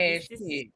Shit. Wait.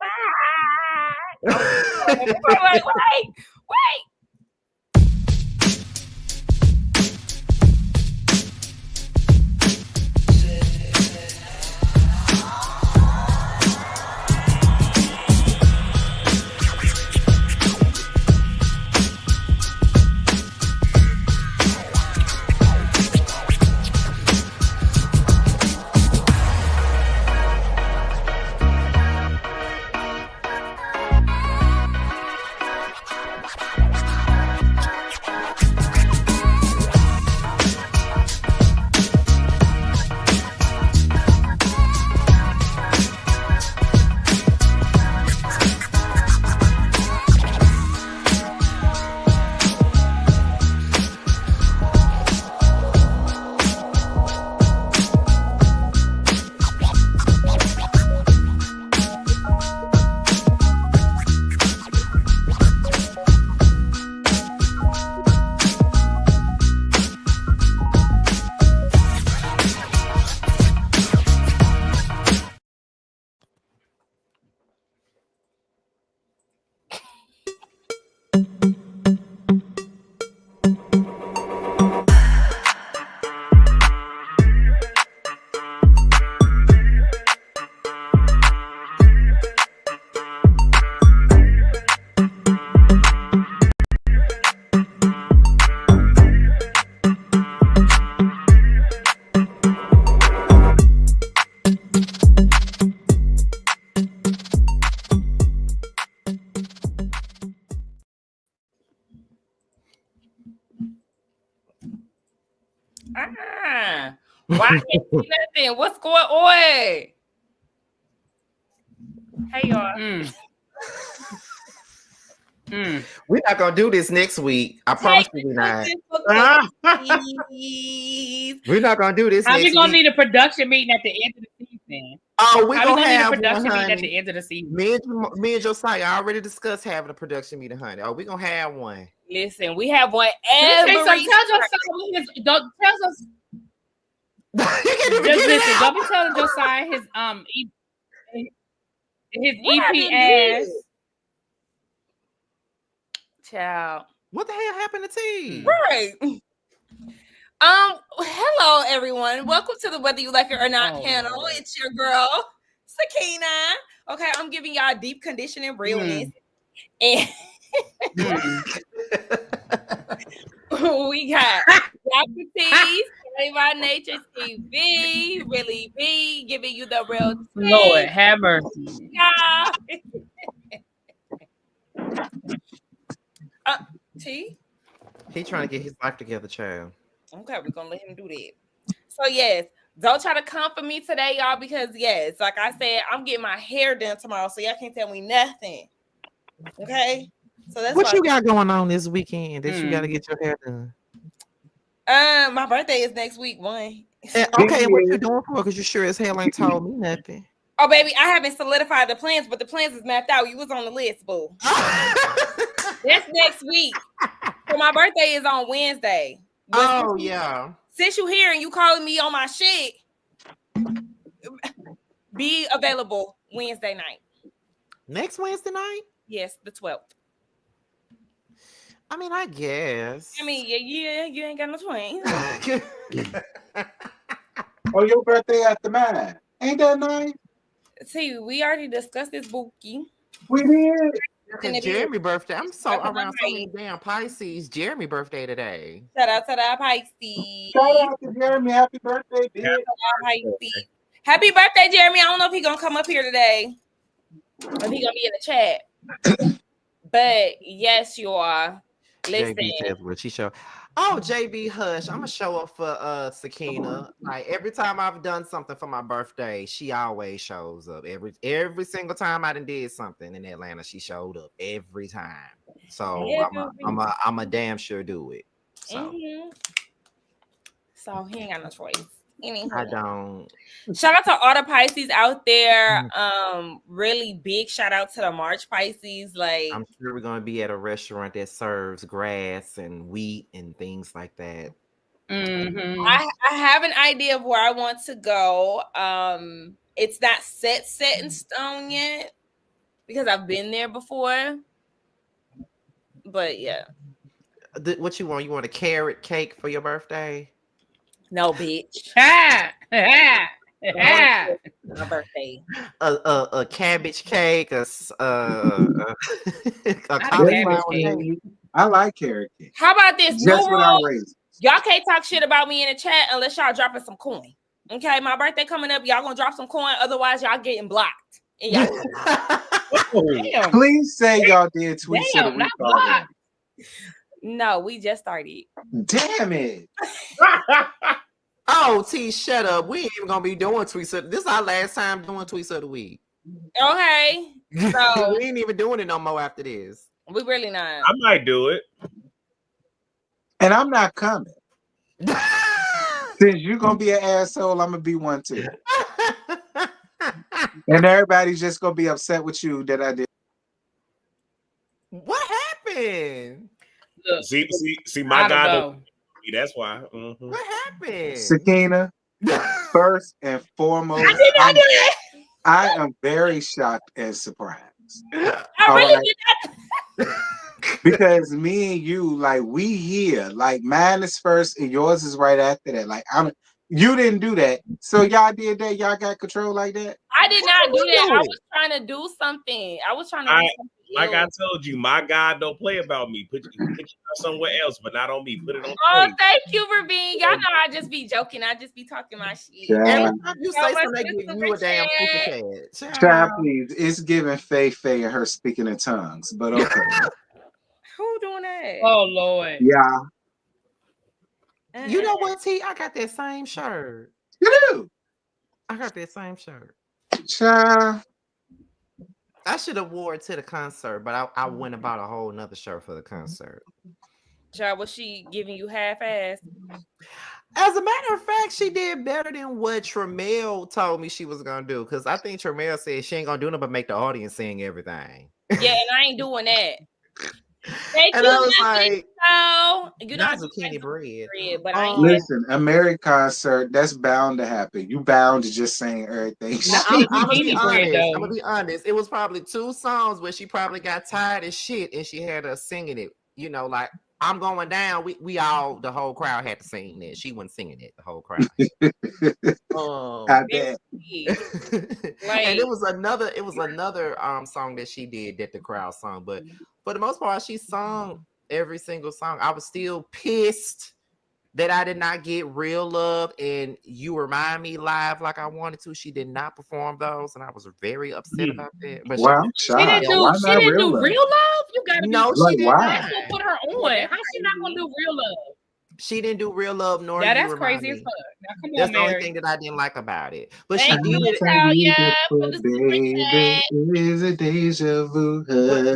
Why can't see nothing? What's going on? Hey y'all. We're not gonna do this next week. I promise you we're not. We're not gonna do this. How next we gonna week. need a production meeting at the end of the season? Oh, we're gonna have need a production one, meeting at the end of the season. Me and Josiah already discussed having a production meeting, honey. Oh, we're gonna have one. Listen, we have one Tell every. don't tell us. Just listen. Don't be telling Josiah his EP ass. Child. What the hell happened to T? Right. Hello everyone. Welcome to the Whether You Like It or Not panel. Lord. It's your girl, Sakina. Okay, I'm giving y'all deep conditioning realness. And we got Dr. T's, Play by Nature TV, Really B, giving you the real tea. Lord, have mercy. T? He trying to get his life together, child. Okay, we're gonna let him do that. So yes, don't try to come for me today, y'all, because yes, like I said, I'm getting my hair done tomorrow, so y'all can't tell me nothing. Okay, so that's what you got going on this weekend that you got to get your hair done. My birthday is next week. One. Okay, what you doing for? Because you sure as hell ain't told me nothing. Oh, baby, I haven't solidified the plans, but the plans is mapped out. You was on the list, boo. That's next week. So my birthday is on Wednesday. Oh, yeah. Since you here and you calling me on my shit, be available Wednesday night. Next Wednesday night? Yes, the 12th. I mean, I guess. I mean, yeah, you ain't got no twins. Oh, your birthday after mine. Ain't that nice? See, we already discussed this, Bookie. We did. Jeremy birthday. I'm so around so many damn Pisces. Jeremy birthday today. Shout out to that Pisces. Shout out to Jeremy. Happy birthday, bitch. Pisces. Happy birthday, Jeremy. I don't know if he's gonna come up here today. Or if he's gonna be in the chat. But yes, you are. Listen. JB says what she show. Oh, JB Hush. I'm gonna show up for Sakina. Like every time I've done something for my birthday, she always shows up. Every single time I done did something in Atlanta, she showed up every time. So I'm a damn sure do it. So So he ain't got no choice. Anywho. I don't. Shout out to all the Pisces out there. Really big shout out to the March Pisces. Like I'm sure we're gonna be at a restaurant that serves grass and wheat and things like that. I have an idea of where I want to go. it's not set in stone yet because I've been there before. But yeah. What you want? You want a carrot cake for your birthday? No, bitch. Ha! Ha! Ha! My birthday. A cabbage cake, a cabbage cauliflower cake. cake. I like carrot cake. How about this new Just without rule? raisins. Y'all can't talk shit about me in the chat unless y'all dropping some coin. Okay, my birthday coming up. Y'all gonna drop some coin. Otherwise, y'all getting blocked. And y'all Damn. Please say y'all did tweets of the Damn, week not already. blocked. no, we just started. Damn it. Oh, T, shut up. We ain't even gonna be doing tweets. This is our last time doing tweets of the week. Okay, so We ain't even doing it no more after this. we really not. I might do it. And I'm not coming. Since you're gonna be an asshole, I'm gonna be one too. And everybody's just gonna be upset with you that I did. What happened? Look, See, my I don't God, know. that's why. Mhm. What happened? Sakina, first and foremost, I did not do that. I am very shocked and surprised. I All really right. did not. Because me and you, like, we here, like, mine is first and yours is right after that. Like, you didn't do that, so y'all did that. Y'all got control like that. I did not do that. I doing? was trying to do something. I was trying to do something. Like I else. told you, my God don't play about me. Put you somewhere else, but not on me. Put it on Oh, stage. thank you for being. Y'all know I just be joking. I just be talking my shit. Yeah. Every time you So say much something, they for give you a damn Super super cat. Child, please, it's giving Faye and her speaking in tongues, but okay. Who doing that? Oh Lord. Yeah, You know what, T? I got that same shirt. you do. I got that same shirt. Child, I should have wore it to the concert, but I went and bought a whole nother shirt for the concert. Child, was she giving you half-ass? As a matter of fact, she did better than what Tremel told me she was gonna do. Because I think Tremel said she ain't gonna do nothing but make the audience sing everything. Yeah, and I ain't doing that. Thank And you, I was Leslie. like, So, you know, I not do zucchini like bread. bread, but I ain't. listen, American concert, that's bound to happen. You bound to just saying everything. Now, It's I'm gonna be zucchini bread, honest. though. I'm gonna be honest. It was probably 2 songs where she probably got tired as shit, and she had us singing it. You know, like I'm going down. We all, the whole crowd had to sing it. She wasn't singing it. The whole crowd. I bet. And it was another song that she did that the crowd sung, but for the most part she sung every single song. I was still pissed that I did not get Real Love and You Remind Me live like I wanted to. She did not perform those, and I was very upset about that. But Wow, I'm She didn't shocked. do. Why She not didn't real do love? real love. You gotta no, be. she Like, did why? not. That's what put her on. How she not gonna do real love? She didn't do Real Love nor Yeah, You that's Remind crazy as Me. fuck. Now come That's on, the only Mary. thing that I didn't like about it. But Thank she you, did it. Natalia, for the super Baby, chat. is a deja vu.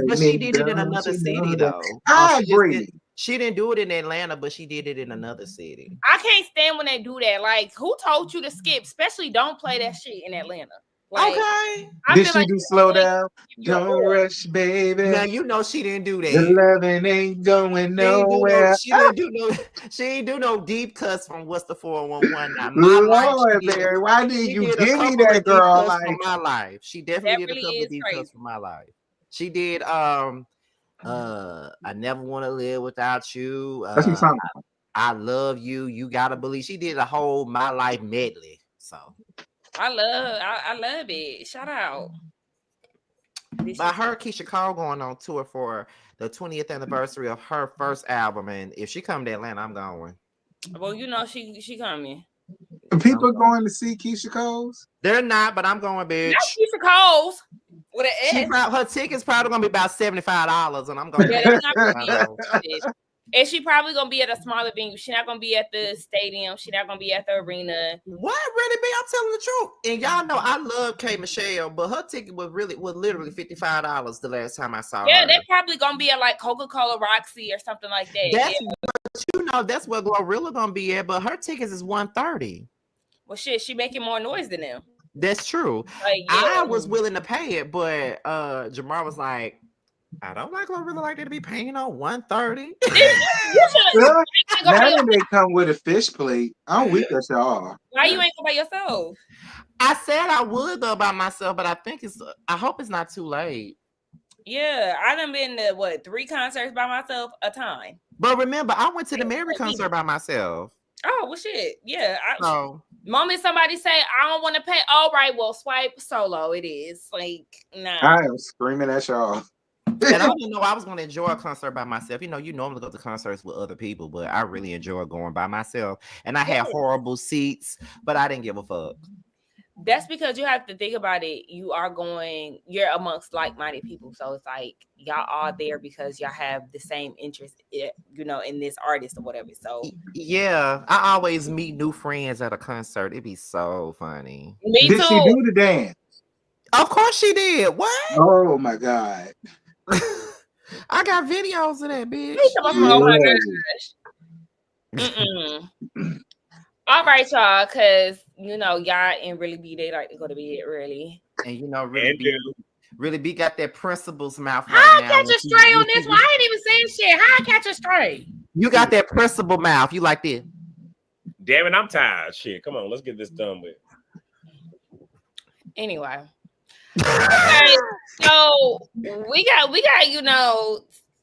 But she Honey, did it in don't another you city know that? though. I agree. She didn't do it in Atlanta, but she did it in another city. I can't stand when they do that. Like, who told you to skip? Especially don't play that shit in Atlanta. Like, Okay. I Did feel she like do slow down? you're Don't rush, baby. Now you know she didn't do The that. loving ain't going nowhere. She didn't do no deep cuts from What's the 411 now. My life. Lord, Mary, why did She you did a give me couple that of deep girl? cuts Like, from My Life. She that definitely did a really couple of is deep crazy. cuts from My Life. She did I Never Want to Live Without You. that's what I'm talking about. I Love You. You Gotta Believe. She did a whole My Life medley. So I love it. Shout out. by her, Keisha Cole going on tour for the 20th anniversary of her first album. And if she come to Atlanta, I'm going. Well, you know she coming. People going to see Keisha Cole's? They're not, but I'm going, bitch. Not Keisha Cole's with an S. Her ticket's probably gonna be about $75, and I'm going. Yeah, that's not gonna be it. And she probably gonna be at a smaller venue. She's not gonna be at the stadium. She's not gonna be at the arena. What really be? I'm telling the truth. And y'all know I love K Michelle, but her ticket was literally $55 the last time I saw her. Yeah, they're probably gonna be at like Coca-Cola Roxy or something like that. That's where Glorilla gonna be at, but her tickets is $130. Well, shit, she making more noise than them. That's true. Like, I was willing to pay it, but Jamar was like, I don't like Glorilla like that to be paying on $130. Now that they come with a fish plate, I'm weak as y'all. Why you ain't go by yourself? I said I would go by myself, but I think I hope it's not too late. Yeah, I done been to 3 concerts by myself a time. But remember, I went to the Mary concert by myself. Oh well, shit. Yeah. So moment somebody say I don't want to pay. All right, well, swipe solo. It is like nah. I am screaming at y'all. and I didn't know I was going to enjoy a concert by myself. You know, you normally go to concerts with other people, but I really enjoy going by myself. And I had horrible seats, but I didn't give a fuck. That's because you have to think about it. You're amongst like-minded people. So it's like y'all are there because y'all have the same interest, in this artist or whatever. So yeah, I always meet new friends at a concert. It'd be so funny. Me Did too. she do the dance? Of course she did. What? Oh my God. I got videos of that bitch. Oh my gosh. All right, y'all, because y'all and Really B, they like to go to bed early. And Really B got that principal's mouth How right I now. catch a stray on this one? I ain't even saying shit. How I catch a stray? You got that principal mouth. You like this. Damn it, I'm tired. Shit, come on, let's get this done with. Anyway. Okay, so we got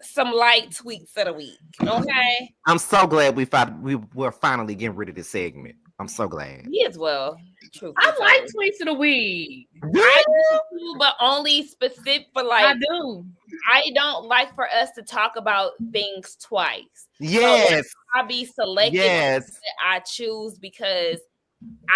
some light tweets of the week. Okay. I'm so glad we're finally getting rid of this segment. I'm so glad. Me as well. I like tweets of the week. I do, but only specific for I do. I don't like for us to talk about things twice. Yes. So I'll be selective. Yes. I choose because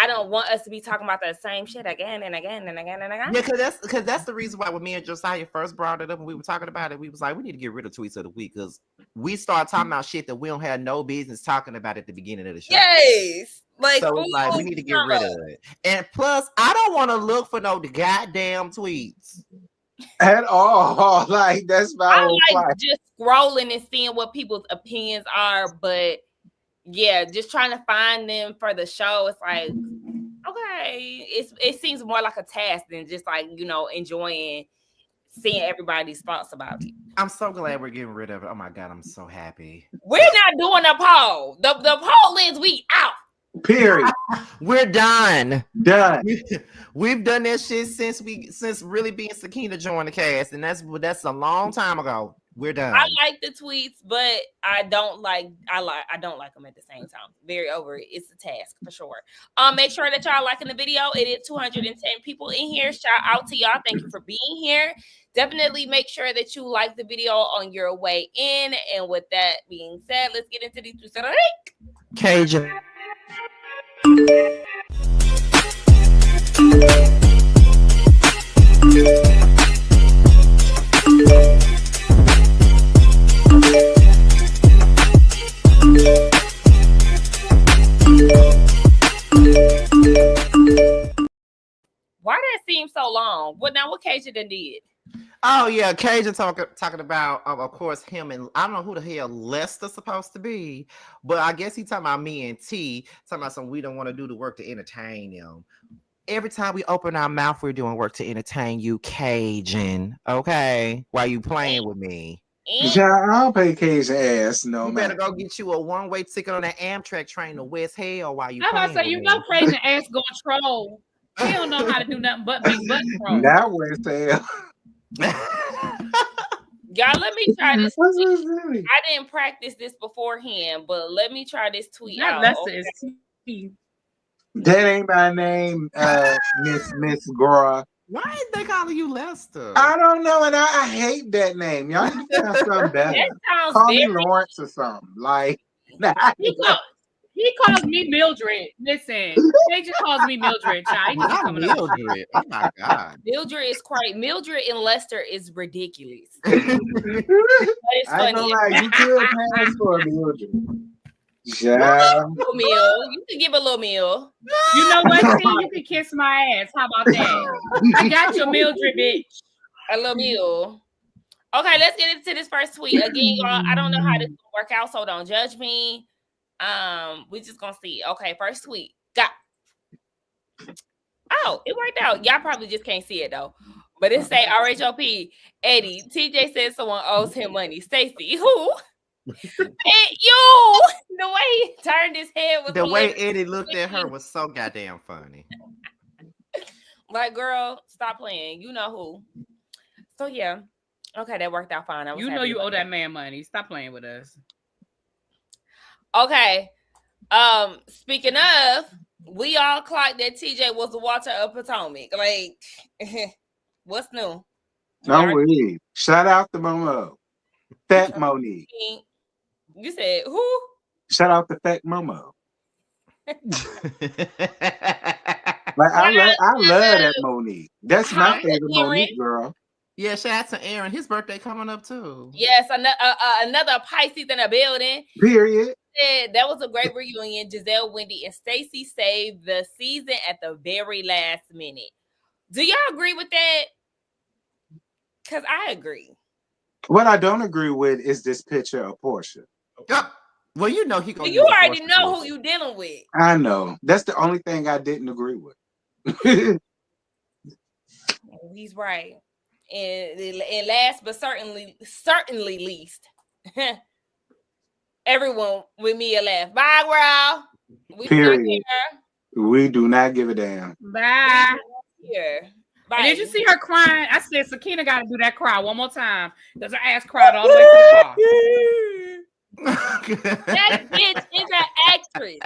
I don't want us to be talking about the same shit again and again and again and again. Yeah, because that's the reason why when me and Josiah first brought it up and we were talking about it, we was like, we need to get rid of tweets of the week because we start talking about shit that we don't have no business talking about at the beginning of the show. Yes. So it's like we need to get rid of it. And plus, I don't want to look for no goddamn tweets. At all. Like that's my I whole like point. just scrolling and seeing what people's opinions are, but yeah, just trying to find them for the show. It's like, okay, it seems more like a task than just like enjoying seeing everybody's thoughts about it. I'm so glad we're getting rid of it. Oh my god, I'm so happy. We're not doing a poll. The poll is we out. Period. We're done. Done. We've done that shit since Really being Sakina joined the cast, and that's a long time ago. We're done. I like the tweets, but I don't like them at the same time. Very over it. It's a task for sure. Make sure that y'all liking the video. It is 210 people in here. Shout out to y'all. Thank you for being here. Definitely make sure that you like the video on your way in. And with that being said, let's get into these tweets of the week. Cajun. Why that seem so long? What Cajun done did? Oh yeah, Cajun talking about of course him and I don't know who the hell Lester's supposed to be, but I guess he talking about me and T talking about we don't want to do the work to entertain them. Every time we open our mouth, we're doing work to entertain you, Cajun. Okay, while you playing with me. Yeah, I'll pay Cajun ass. No, you better go get you a one-way ticket on that Amtrak train to West Hell while you. I'm about to say you know Cajun ass going troll. He don't know how to do nothing but big butt troll. That West Hell. Y'all, let me try this. Tweet. I didn't practice this beforehand, but let me try this tweet out. That ain't my name, Miss Gora. Why is they calling you Lester? I don't know, and I hate that name. Y'all need to have something better. Call me Lawrence or something. Like, he calls me Mildred. Listen, they just calls me Mildred. Not Mildred. Oh my god. Mildred is quite. Mildred and Lester is ridiculous. But it's funny. I know, like you could pass for a Mildred. Yeah. You can give a little meal. You know what? You can kiss my ass. How about that? I got your Mildred, bitch. A little meal. Okay, let's get into this first tweet. Again, y'all, I don't know how this will work out, so don't judge me. We just gonna see. Okay, first tweet. Got. Oh, it worked out. Y'all probably just can't see it though. But it say RHOP. Eddie. TJ said someone owes him money. Stacy, who? And you, the way he turned his head was the way Eddie looked at her was so goddamn funny. Like, girl, stop playing. You know who. So yeah. Okay, that worked out fine. I was You know happy you about owe that man money. Stop playing with us. Okay. Speaking of, we all clocked that TJ was the Walter of Potomac. Like, what's new? No way. Shout out to Momo. Fat Monique. You said who? Shout out to Fat Momo. Like I love that Monique. That's my Hi, favorite Aaron. Monique girl. Yeah, shout out to Aaron. His birthday coming up too. Yes, another Pisces in the building. Period. That was a great reunion. Giselle, Wendy, and Stacey saved the season at the very last minute. Do y'all agree with that? Because I agree. What I don't agree with is this picture of Portia. Yep. Well, you know he gonna. You already know who you dealing with. I know. That's the only thing I didn't agree with. He's right. And last but certainly least, everyone with me a laugh. Bye, girl. We Period. We do not give a damn. Bye. Here. And did you see her crying? I said Sakina got to do that cry one more time because her ass cried all the way to the car. That bitch is an actress.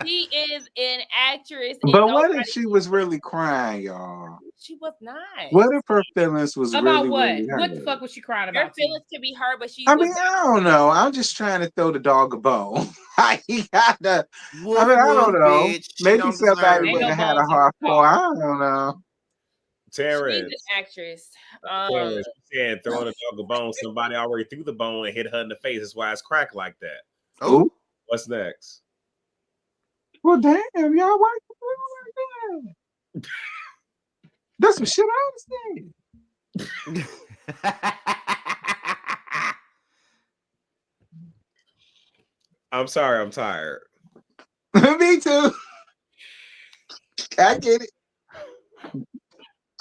She is an actress. But what if she was really crying, y'all? She was not. What if her feelings was about really, what? really hurt? What the fuck was she crying about? Her feelings could be hurt, but she. I mean, I don't know. I'm just trying to throw the dog a bone. I don't know. Bitch, maybe somebody would have had a heart for. I don't know. Terrence. She's an actress. Terrence said throwing a dog a bone. Somebody already threw the bone and hit her in the face. That's why it's cracked like that. Oh, what's next? Well, damn, y'all, why that? That's some shit I understand. I'm sorry, I'm tired. Me too. I get it.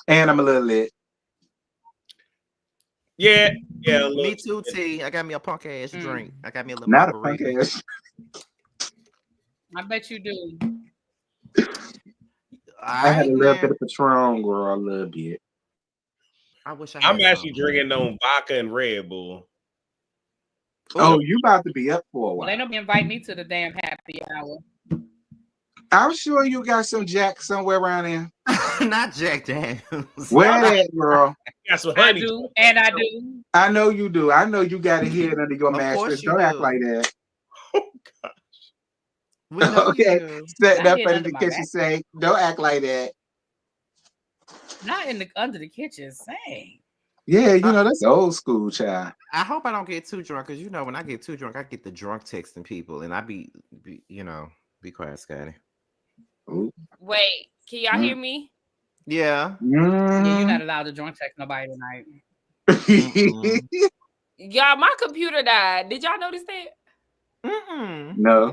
And I'm a little lit. Yeah. Me too, T. I got me a punk ass drink. I got me a little Not margarita. a punk ass. I bet you do. I had a little bit of Patron, girl, a little bit. I wish I'm actually drinking on vodka and Red Bull. Oh, you about to be up for a while. They don't invite me to the damn happy hour. I'm sure you got some Jack somewhere around there. Not Jack Daniels. Where that, girl? Got some I honey. do, and I do. I know you do. I know you got a head under your Of mattress. course you Don't act do. like that. Oh gosh. We know Okay, you do. setting Not up head under under the my kitchen back. sink. Don't act like that. Not in the under the kitchen sink. Yeah, you know that's old school, child. I hope I don't get too drunk because you know when I get too drunk, I get the drunk texting people, and I be quiet, Scotty. Ooh. Wait, can y'all hear me? Yeah. Yeah, you're not allowed to drunk text nobody tonight. Y'all, my computer died. Did y'all notice that? No.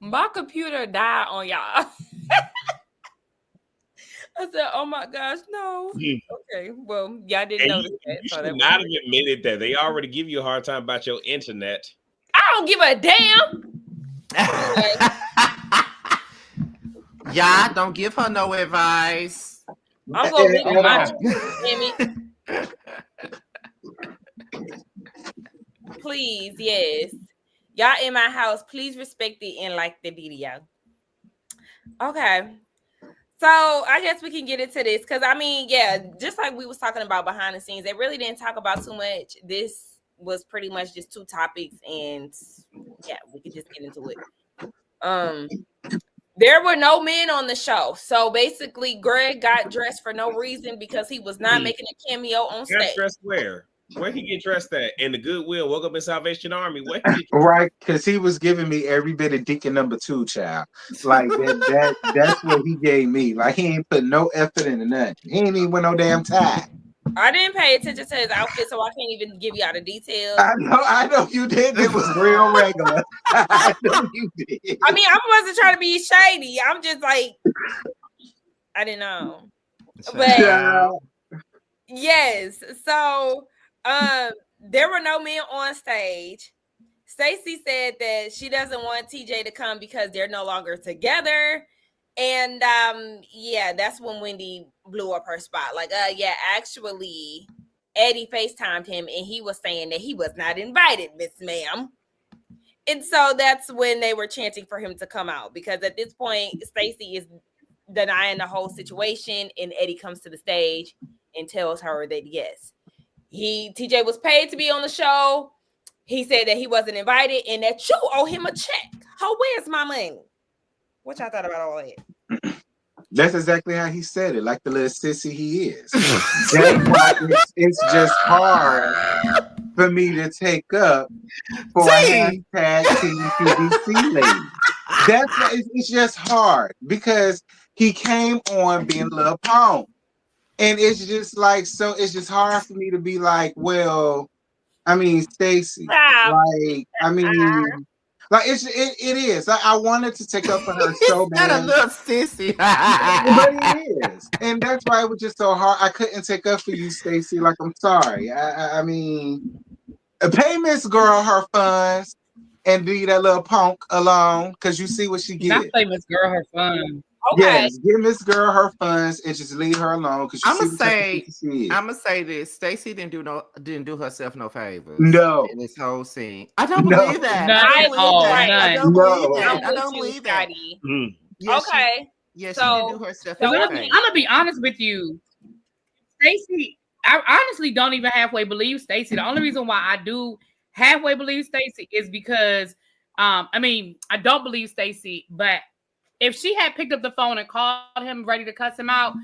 My computer died on y'all. I said, "Oh my gosh, no." Okay, well, y'all didn't notice that. You So should that not have admitted that. They already give you a hard time about your internet. I don't give a damn. Y'all don't give her no advice. I'm gonna leave my Please, yes. Y'all in my house, please respect it and like the video. Okay. So I guess we can get into this because I mean, yeah, just like we was talking about behind the scenes, they really didn't talk about too much. This was pretty much just two topics, and yeah, we could just get into it. There were no men on the show, so basically, Greg got dressed for no reason because he was not making a cameo on stage. Got dressed where? Where he get dressed at? In the Goodwill, Woke Up in Salvation Army. Where he get Right, because he was giving me every bit of Deacon number 2, child. Like that's what he gave me. Like he ain't put no effort into nothing. He ain't even wear no damn tie. I didn't pay attention to his outfit, so I can't even give you all the details. I know you did. It was real regular. I know you did. I mean, I wasn't trying to be shady. I'm just like, I didn't know. But yes, so there were no men on stage. Stacey said that she doesn't want TJ to come because they're no longer together. And yeah, that's when Wendy blew up her spot. Like, yeah, actually, Eddie FaceTimed him and he was saying that he was not invited, Miss Ma'am. And so that's when they were chanting for him to come out, because at this point, Stacey is denying the whole situation, and Eddie comes to the stage and tells her that yes, TJ was paid to be on the show. He said that he wasn't invited and that you owe him a check. How, where's my money? What y'all thought about all that? That's exactly how he said it, like the little sissy he is. That's why it's just hard for me to take up for a hashtag Team PBC lady. That's why it's just hard, because he came on being Lil Pone. And it's just like, so it's just hard for me to be like, well, I mean, Stacey, like, I mean, like it is. I wanted to take up for her so bad. Not a little sissy. But it is. And that's why it was just so hard. I couldn't take up for you, Stacey. Like, I'm sorry. I mean, pay Miss Girl her funds and leave that little punk alone, because you see what she gets. Not pay Miss Girl her funds. Okay. Yes, give Miss Girl her funds and just leave her alone. Because I'm gonna say this: Stacey didn't do herself no favors. No, in this whole scene, I don't believe that. I don't believe that. Yes, okay. Yes, she didn't do herself. I'm gonna be honest with you, Stacey. I honestly don't even halfway believe Stacey. The only reason why I do halfway believe Stacey is because, I mean, I don't believe Stacey, but if she had picked up the phone and called him ready to cuss him out,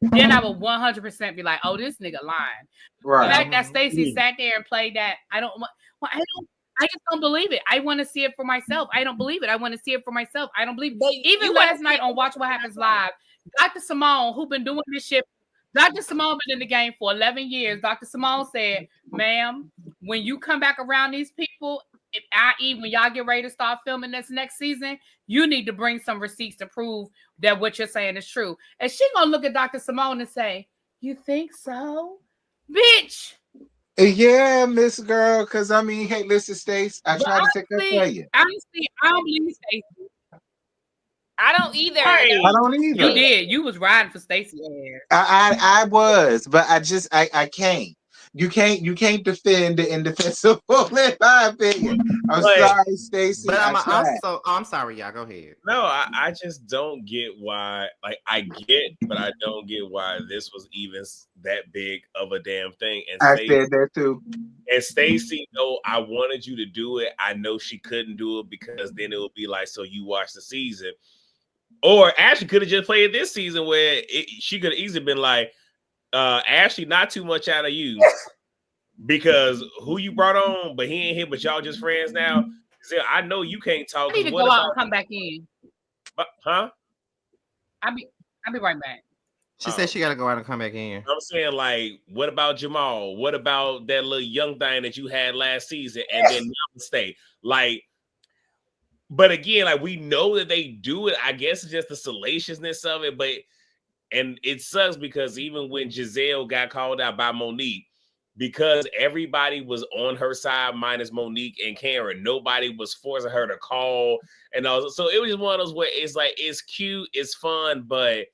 then I would 100% be like, "Oh, this nigga lying." Right. The fact that Stacey sat there and played that, I just don't believe it. I want to see it for myself. I don't believe it. I want to see it for myself. I don't believe it. Even last night on Watch What Happens Live, Dr. Simone, who been doing this shit, Dr. Simone been in the game for 11 years. Dr. Simone said, "Ma'am, when you come back around these people, i.e. when y'all get ready to start filming this next season, you need to bring some receipts to prove that what you're saying is true." And she gonna look at Dr. Simone and say, "You think so? Bitch." Yeah, Miss Girl, because I mean, hey, listen, Stacey, I tried to take up for you. Honestly, I don't believe Stacey. I don't either. I don't either. You did. You was riding for Stacey. I was, but I can't. You can't defend the indefensible, in my opinion. I'm sorry, Stacey. But I'm sorry, y'all. Go ahead. No, I just don't get why. Like, I get, but I don't get why this was even that big of a damn thing. And I said that too. And Stacey, no, I wanted you to do it. I know she couldn't do it because then it would be like, so you watch the season. Or Ashley could have just played this season where she could have easily been like, Ashley, not too much out of you, because who you brought on, but he ain't here, but y'all just friends now. So I know you can't talk. I need to go out and come back in. Huh? I'll be right back. She said she gotta go out and come back in. I'm saying, like, what about Jamal? What about that little young thing that you had last season and then now stay? Like, but again, like, we know that they do it. I guess it's just the salaciousness of it, and it sucks because even when Giselle got called out by Monique, because everybody was on her side minus Monique and Karen, nobody was forcing her to call, and all. So it was just one of those where it's like, it's cute, it's fun, but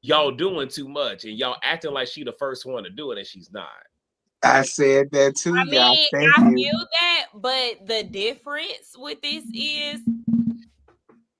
y'all doing too much and y'all acting like she the first one to do it and she's not. I said that too. I mean, I feel that, but the difference with this is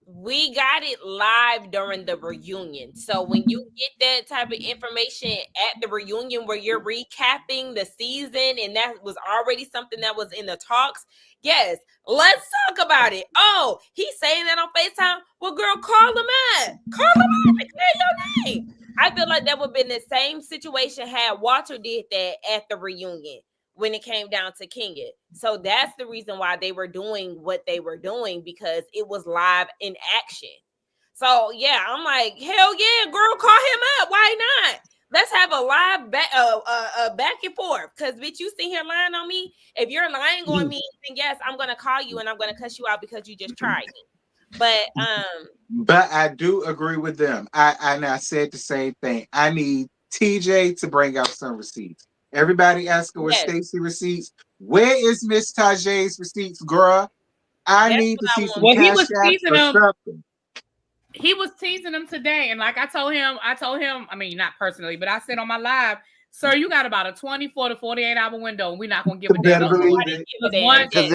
we got it live during the reunion. So when you get that type of information at the reunion where you're recapping the season and that was already something that was in the talks, yes, let's talk about it. Oh, he's saying that on FaceTime. Well, girl, call him up. Call him up and clear your name. I feel like that would have been the same situation had Walter did that at the reunion when it came down to Kenya. So that's the reason why they were doing what they were doing, because it was live in action. So yeah, I'm like, hell yeah, girl, call him up. Why not? Let's have a live back and forth. Because bitch, you sit here lying on me. If you're lying on me, then yes, I'm gonna call you and I'm gonna cuss you out because you just tried me. But I do agree with them. I said the same thing. I need TJ to bring out some receipts. Everybody asking where Yes. Stacey receipts. Where is Miss Tajay's receipts, girl? I That's need to what I see want. some Well, he cash was apps teasing or him. something. He was teasing him today, and like I told him, I mean, not personally, but I said on my live, sir, you got about a 24 to 48 hour window, and we're not gonna give a damn. Better believe it. Give a damn. Because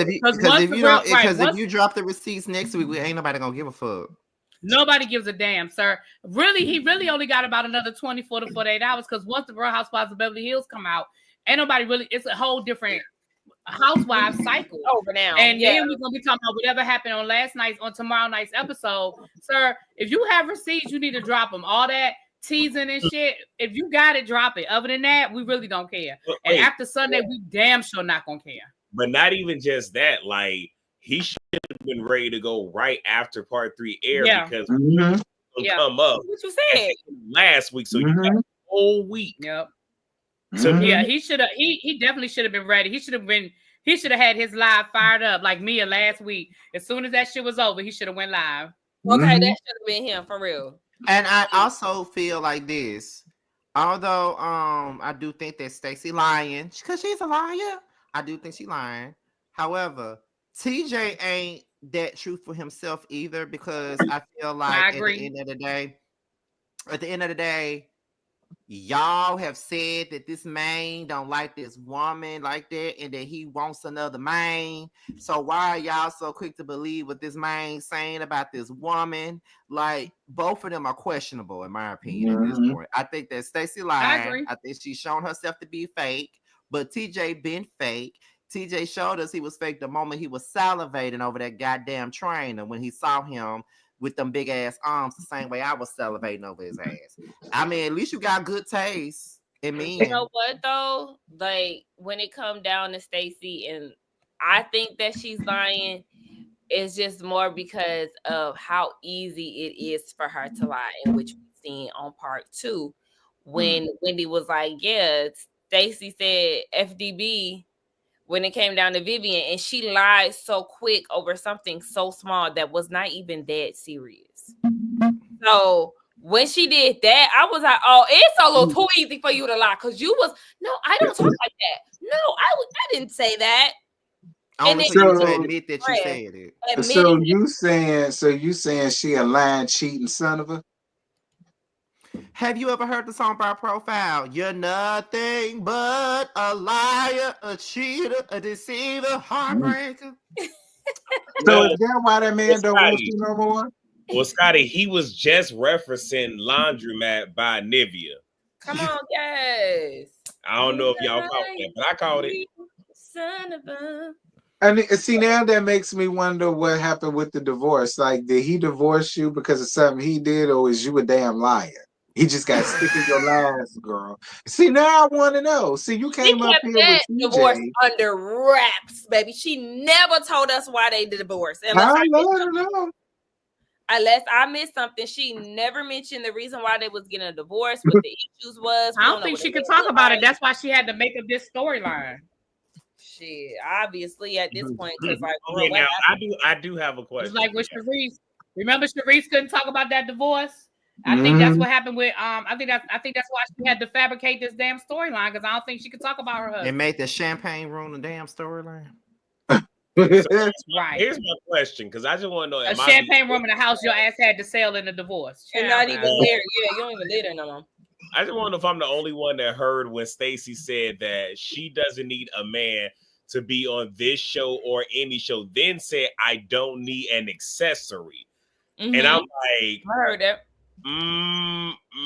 if you don't, because if you drop the receipts next week, we ain't nobody gonna give a fuck. Nobody gives a damn, sir. Really, he really only got about another 24 to 48 hours because once the Real Housewives of Beverly Hills come out, ain't nobody really. It's a whole different housewives cycle over now. And then we're gonna be talking about whatever happened on tomorrow night's episode. Sir, if you have receipts, you need to drop them. All that teasing and shit. If you got it, drop it. Other than that, we really don't care. And after Sunday, we damn sure not gonna care. But not even just that, like he should have been ready to go right after part 3 air because come up what you said last week. So you got a whole week. Yep. So yeah, he should have. He definitely should have been ready. He should have had his live fired up like Mia last week. As soon as that shit was over, he should have went live. Okay, that should have been him for real. And I also feel like this. Although I do think that Stacey lying because she's a liar. I do think she's lying. However, TJ ain't that truthful himself either because I feel like at the end of the day, y'all have said that this man don't like this woman like that and that he wants another man. So why are y'all so quick to believe what this man saying about this woman? Like both of them are questionable in my opinion at this point. I think that Stacey lying. I think she's shown herself to be fake, but TJ been fake. TJ showed us he was fake the moment he was salivating over that goddamn trainer when he saw him with them big ass arms the same way I was salivating over his ass. I mean, at least you got good taste in me. You know what though? Like when it come down to Stacey, and I think that she's lying, it's just more because of how easy it is for her to lie, in which we've seen on part 2 when Wendy was like, yeah, Stacey said FDB when it came down to Vivian, and she lied so quick over something so small that was not even that serious. So when she did that, I was like, oh, it's a little too easy for you to lie because you was, no, I don't talk like that. No, I didn't say that. Only for you to admit that you said it. So you saying she a lying, cheating son of a? Have you ever heard the song by Profile? You're nothing but a liar, a cheater, a deceiver, heartbreaker. So is that why that man don't want you no more? Well, Scotty, he was just referencing Laundromat by Nivea. Come on, guys. I don't know if y'all caught that, but I caught it. Son of a... And see, now that makes me wonder what happened with the divorce. Like, did he divorce you because of something he did, or is you a damn liar? He just got sick of your lies, girl. See, now I want to know. See, you came up here with TJ. Divorce under wraps, baby. She never told us why they did divorce. Unless I missed something, she never mentioned the reason why they was getting a divorce, what the issues was. I don't think she could talk about it. That's why she had to make up this storyline. Shit, obviously at this point, because like, okay, now I do have a question. It's like with Sharice. Remember, Sharice couldn't talk about that divorce. I think that's what happened with I think that's why she had to fabricate this damn storyline because I don't think she could talk about her husband. It made the champagne ruin the damn storyline. Right. Here's my question because I just want to know: a champagne room in the house your ass had to sell in a divorce. And not even there. Yeah, you don't even live there no more. I just want to know if I'm the only one that heard when Stacey said that she doesn't need a man to be on this show or any show. Then said, "I don't need an accessory," and I'm like, I heard that.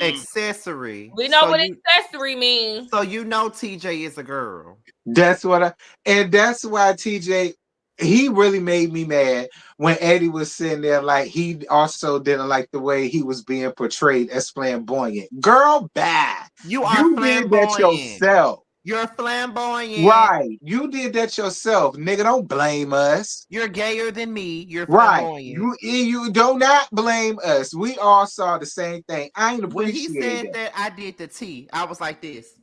Accessory. We know what accessory means. So you know TJ is a girl. That's what that's why TJ, he really made me mad when Eddie was sitting there like he also didn't like the way he was being portrayed as flamboyant. Girl, bad. You did that yourself. You're flamboyant. Right. You did that yourself. Nigga, don't blame us. You're gayer than me. You're flamboyant. Right. You do not blame us. We all saw the same thing. I ain't appreciate when he said that I did the T, I was like this.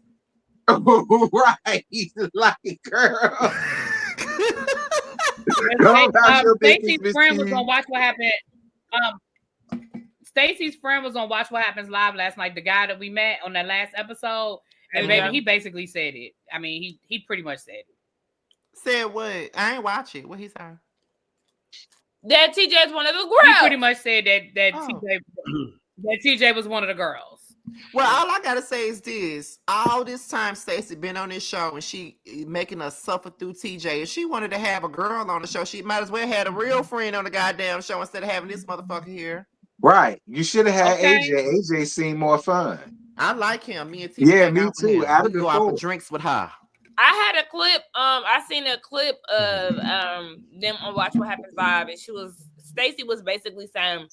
Right. Like, girl. Stacey's friend was on Watch What Happened. Stacey's friend was on Watch What Happens Live last night. The guy that we met on that last episode. And baby, he basically said it. I mean, he pretty much said it. Said what? I ain't watch it. What he said? That TJ is one of the girls. He pretty much said that Oh. TJ was one of the girls. Well, all I gotta say is this: all this time, Stacey been on this show, and she making us suffer through TJ. If she wanted to have a girl on the show, she might as well had a real friend on the goddamn show instead of having this motherfucker here. Right. You should have had Okay. AJ. AJ seemed more fun. I like him. Me and TJ. Yeah, me too. Out of we the go out for four. drinks with her. I had a clip. I seen a clip of them on Watch What Happens Live, and Stacey was basically saying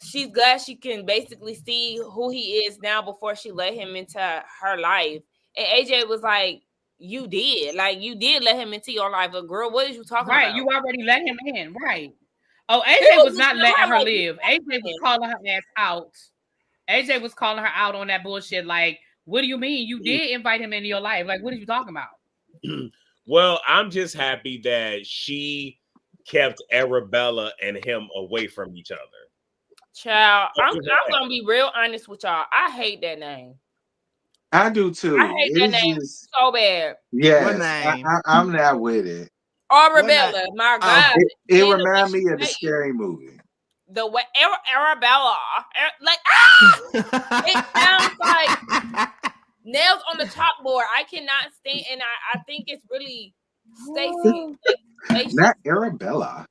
she's glad she can basically see who he is now before she let him into her life. And AJ was like, "You did let him into your life, but girl, what is you talking about? Right, you already let him in, right? Oh, AJ was not letting her live. AJ was calling her ass out. AJ was calling her out on that bullshit. Like, what do you mean? You did invite him into your life. Like, what are you talking about? Well, I'm just happy that she kept Arabella and him away from each other. Child, I'm gonna be real honest with y'all. I hate that name. I do too. I hate that name so bad. Yes, name? I'm not with it. Arabella, my God. It reminds me of the Scary Movie. The way Arabella, like it sounds like nails on the chalkboard. I cannot stand, and I think it's really Stacey. Not Arabella.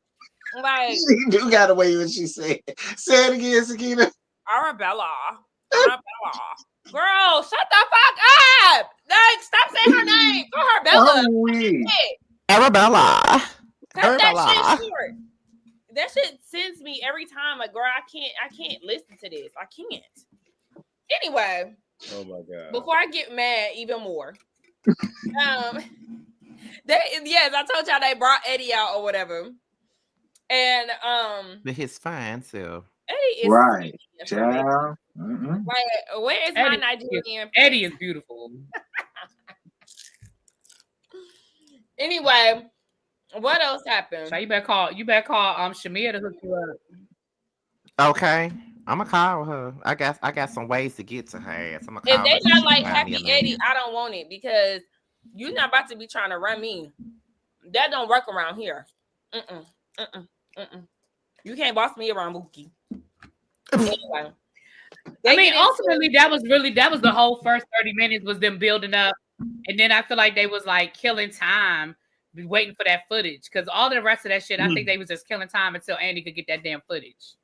Like She do got away when she said. Say it again, Sakina. Arabella. Girl, shut the fuck up! Like, stop saying her name. Call her Bella. Arabella. Cut that shit short. That shit sends me every time. Like, girl, I can't listen to this. I can't. Anyway. Oh my God. Before I get mad even more. Yes, I told y'all they brought Eddie out or whatever. And his fine self. Eddie is right. Like, where is my Nigerian? Eddie is beautiful. Anyway, what else happened? So you better call Shamia to hook you up. Okay. I'm gonna call her. I got some ways to get to her ass. I'm gonna call if they not like Happy Eddie, I don't want it because you're not about to be trying to run me. That don't work around here. You can't boss me around, Mookie. Anyway. I mean, ultimately, that was the whole first 30 minutes was them building up. And then I feel like they was like killing time, waiting for that footage. Because all the rest of that shit, I think they was just killing time until Andy could get that damn footage.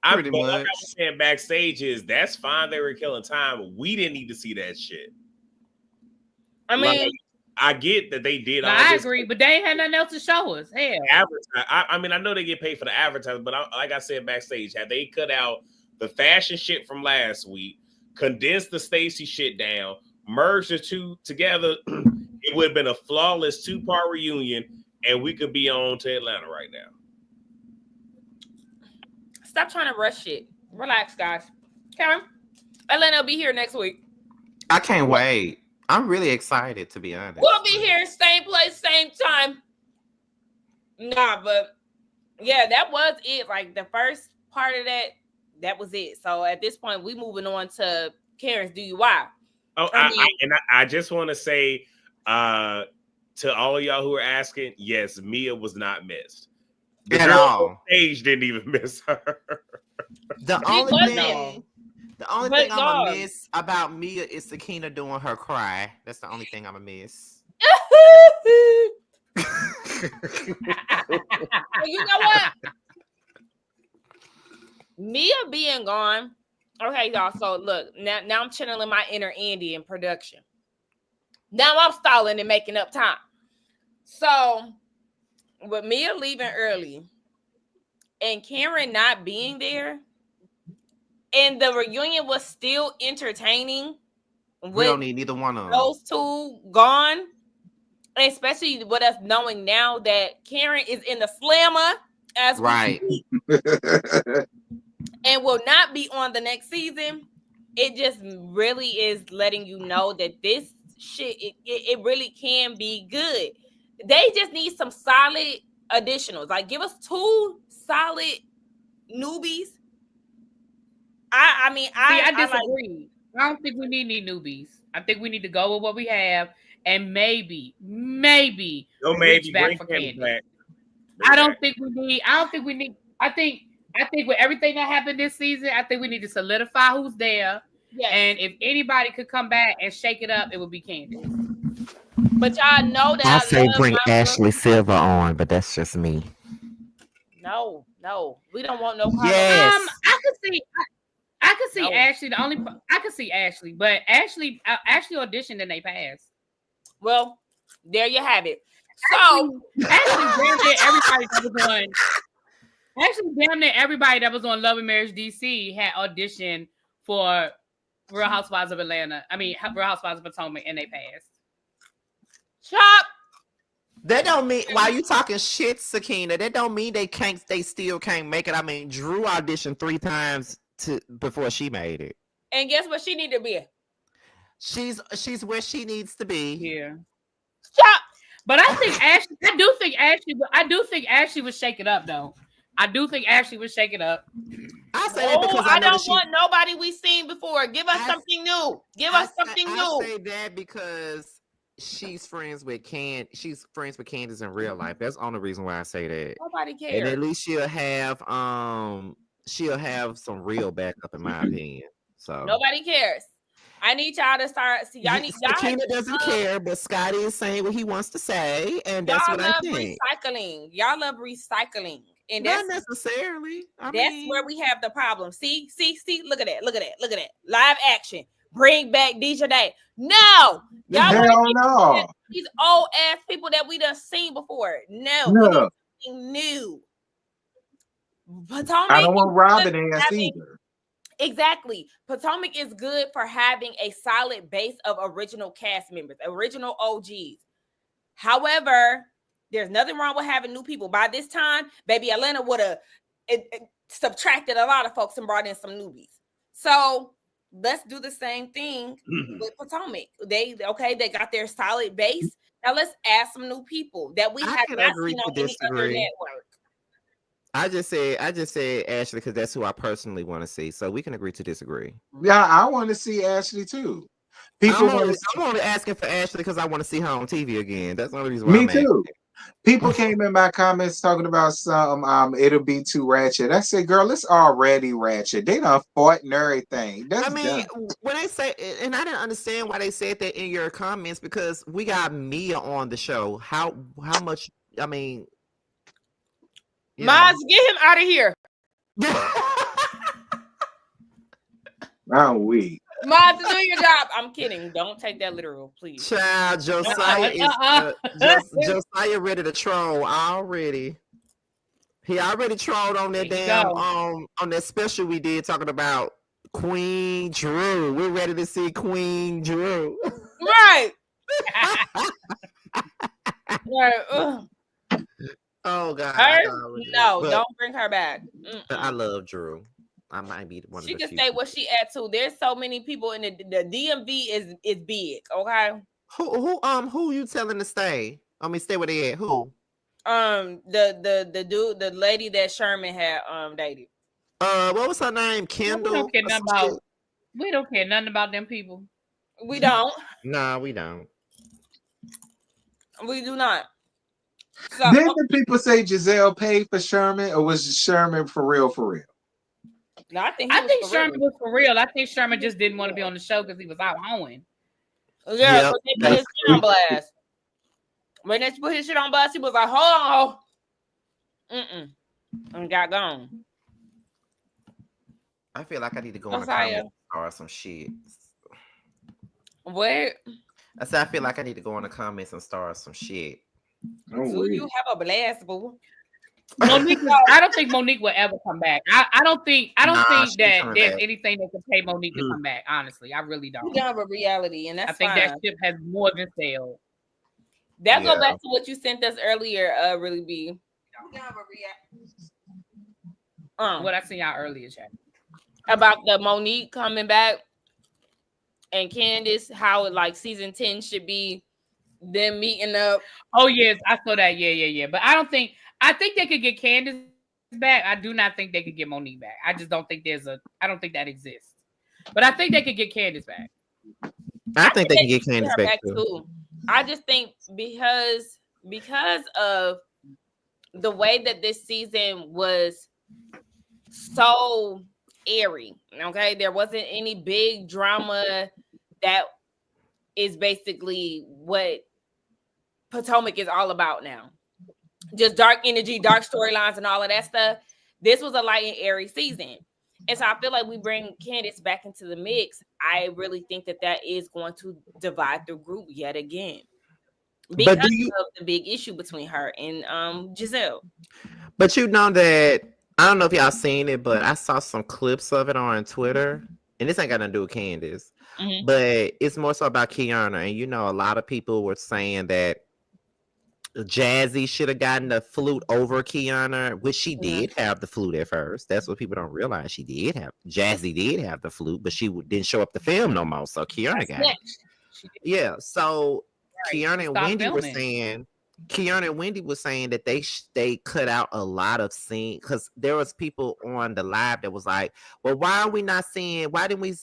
Like I was saying backstage that's fine. They were killing time. We didn't need to see that shit. I mean, I get that they did. I agree, but they ain't had nothing else to show us. Hell, I mean, I know they get paid for the advertising, but like I said backstage, had they cut out the fashion shit from last week, condensed the Stacey shit down, merged the two together, it would have been a flawless 2-part reunion, and we could be on to Atlanta right now. Stop trying to rush shit. Relax, guys. Karen, Atlanta will be here next week. I can't wait. I'm really excited, to be honest. We'll be here, same place, same time. Nah, but yeah, that was it. Like the first part of that was it. So at this point, we moving on to Karen's DUI. Oh, I just want to say to all of y'all who are asking, yes, Mia was not missed. The girl on stage didn't even miss her. The only thing I'm gonna miss about Mia is Sakina doing her cry. That's the only thing I'm gonna miss. You know what? Mia being gone. Okay, y'all. So look, now I'm channeling my inner Andy in production. Now I'm stalling and making up time. So with Mia leaving early and Karen not being there, and the reunion was still entertaining. We don't need neither one of them. Those two gone, especially with us knowing now that Karen is in the slammer as right, and will not be on the next season. It just really is letting you know that this shit it really can be good. They just need some solid additionals. Like give us 2 solid newbies. I disagree. I don't think we need any newbies. I think we need to go with what we have and maybe No, reach maybe back bring for Candace Candy. back. I don't think we need. I think with everything that happened this season, I think we need to solidify who's there. Yes. And if anybody could come back and shake it up, it would be Candace. But y'all know that I I say love bring my Ashley Silver on, but that's just me. No, we don't want no Carlos. Yes. I could see No. Ashley. I could see Ashley, but Ashley auditioned and they passed. Well, there you have it. So Actually, damn near everybody that was on. Actually, damn near everybody that was on Love and Marriage DC had auditioned for Real Housewives of Atlanta. I mean, Real Housewives of Potomac, and they passed. Chop. That don't mean while you talking shit, Sakina, that don't mean they still can't make it. I mean, Drew auditioned 3 times before she made it. And guess what she need to be? She's where she needs to be. Yeah. Chop. But I do think Ashley would shake it up though. I do think Ashley would shake it up. I say that because I don't want nobody we've seen before. Give us something new. I say that because she's friends with She's friends with Candace in real life. That's the only reason why I say that. Nobody cares. And at least she'll have some real backup, in my opinion. So nobody cares. I need y'all to start. See, Sakina doesn't care, but Scotty is saying what he wants to say, and that's what I think. Recycling. Y'all love recycling, and not necessarily. That's where we have the problem. See. Look at that. Live action. Bring back DJ Day. No, y'all hell no. These old ass people that we done seen before. No, something new. Potomac. I don't want Robin ass either. Exactly. Potomac is good for having a solid base of original cast members, original OGs. However, there's nothing wrong with having new people. By this time, baby, Atlanta would have subtracted a lot of folks and brought in some newbies. So let's do the same thing with Potomac. They got their solid base. Now let's add some new people that we have not seen on any other network. I just said Ashley because that's who I personally want to see. So we can agree to disagree. Yeah, I want to see Ashley too. I'm only asking for Ashley because I want to see her on TV again. That's the only reason why. Me too. People came in my comments talking about some it'll be too ratchet. I said, girl, it's already ratchet. They done fought and everything. When they say, and I didn't understand why they said that in your comments because we got Mia on the show. How much? I mean. Maz, get him out of here. I'm weak. Maz, do your job. I'm kidding. Don't take that literal, please. Child, Josiah Josiah ready to troll already. He already trolled on that damn on that special we did talking about Queen Drew. We're ready to see Queen Drew. Right. Right. Oh God! Don't bring her back. I love Drew. I might be one. She can stay where she at too. There's so many people in the DMV is big. Okay. Who you telling to stay? I mean, stay where they at. Who? The lady that Sherman had dated. What was her name? Kendall. We don't care nothing about them people. We don't. Nah, we don't. We do not. So, didn't the people say Giselle paid for Sherman, or was Sherman for real? No, I think Sherman was for real. I think Sherman just didn't want to be on the show because he was out hoeing. Yeah, but they put his shit on blast. When they put his shit on blast, he was like, "Hold on, and got gone." I feel like I need to go on a comment or some shit. What? I said I feel like I need to go on the comments and start some shit. So you have a blast, boo. Monique, I don't think Monique will ever come back. I don't think that there's anything that can pay Monique to come back. Honestly, I really don't. We have a reality, and that's I think that ship has more than sailed. That go back to what you sent us earlier. Really be. We have a reality. What I seen y'all earlier, chat about the Monique coming back and Candace, how like season 10 should be. Them meeting up. Oh yes, I saw that. Yeah. But I think they could get Candace back. I do not think they could get Monique back. I just don't think I don't think that exists. But I think they could get Candace back. I think they can get Get Candace her back too. too. I just think because of the way that this season was so airy. Okay, there wasn't any big drama. That is basically what Potomac is all about now. Just dark energy, dark storylines, and all of that stuff. This was a light and airy season. And so I feel like we bring Candace back into the mix. I really think that is going to divide the group yet again. Because of the big issue between her and Giselle. But you know that, I don't know if y'all seen it, but I saw some clips of it on Twitter. And this ain't got nothing to do with Candace. Mm-hmm. But it's more so about Kiana. And you know, a lot of people were saying that Jazzy should have gotten the flute over Kiana, which she did have the flute at first. That's what people don't realize. Jazzy did have the flute, but she didn't show up the film no more. So Kiana got it. Yeah. So Kiana and Wendy was saying that they cut out a lot of scenes because there was people on the live that was like, well, why are we not seeing? Why didn't we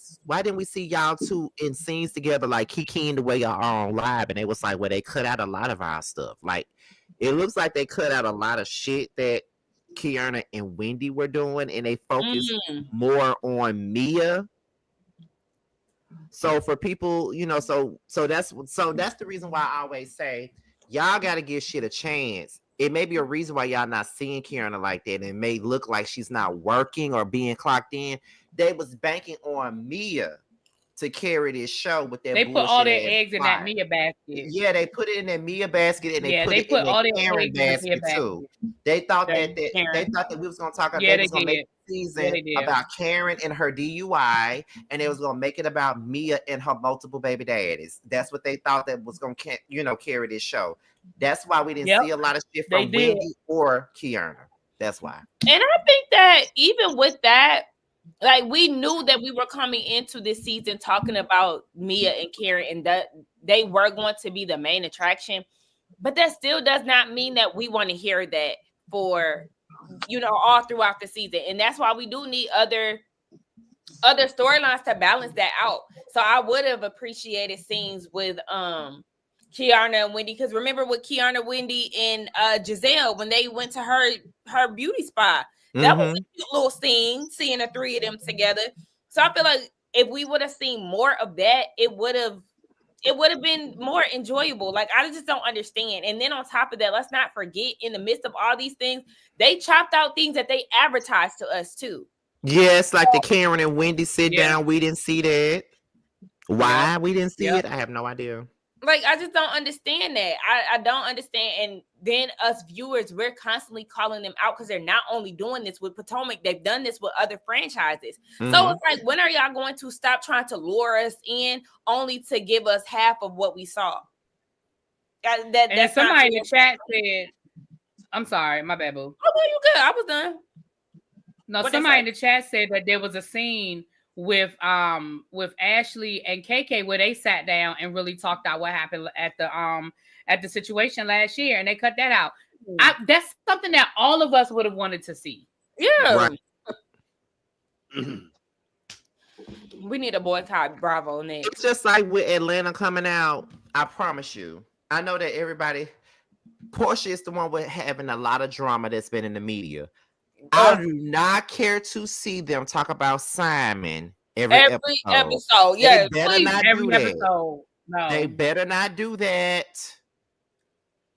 see y'all two in scenes together like Kiki and the way y'all are on live? And they was like, well, they cut out a lot of our stuff. Like it looks like they cut out a lot of shit that Kiana and Wendy were doing, and they focused more on Mia. So for people, you know, so that's the reason why I always say y'all got to give shit a chance. It may be a reason why y'all not seeing Kiana like that. It may look like she's not working or being clocked in. They was banking on Mia to carry this show with that. They put all their eggs in that Mia basket. Yeah, they put it in that Mia basket, and they put it in the Karen basket too. They thought that we was gonna talk about. They was gonna make a season about Karen and her DUI, and they was gonna make it about Mia and her multiple baby daddies. That's what they thought that was gonna, carry this show. That's why we didn't see a lot of shit from Wendy or Kiana. That's why. And I think that even with that, like we knew that we were coming into this season talking about Mia and Karen and that they were going to be the main attraction, but that still does not mean that we want to hear that for all throughout the season. And that's why we do need other storylines to balance that out. So I would have appreciated scenes with Kiana and Wendy, because remember with Kiana, Wendy, and Giselle when they went to her beauty spa. That was a cute little scene, seeing the three of them together. So I feel like if we would have seen more of that, it would have been more enjoyable. Like I just don't understand. And then on top of that, let's not forget, in the midst of all these things, they chopped out things that they advertised to us too. Yes, like the Karen and Wendy sit down. We didn't see that. Why we didn't see it? I have no idea. Like, I just don't understand that. I don't understand. And then us viewers, we're constantly calling them out because they're not only doing this with Potomac, they've done this with other franchises. So it's like, when are y'all going to stop trying to lure us in only to give us half of what we saw? That's somebody in the chat said, I'm sorry, my bad, boo. Oh, no, you good. I was done. No, somebody in the chat said that there was a scene with Ashley and KK where they sat down and really talked out what happened at the situation last year, and they cut that out. That's something that all of us would have wanted to see. Yeah. Right. We need a boycott Bravo next. It's just like with Atlanta coming out. I promise you. I know that everybody, Portia is the one with having a lot of drama that's been in the media. I do not care to see them talk about Simon every episode. Yeah, they better not do that. Episode. No. They better not do that.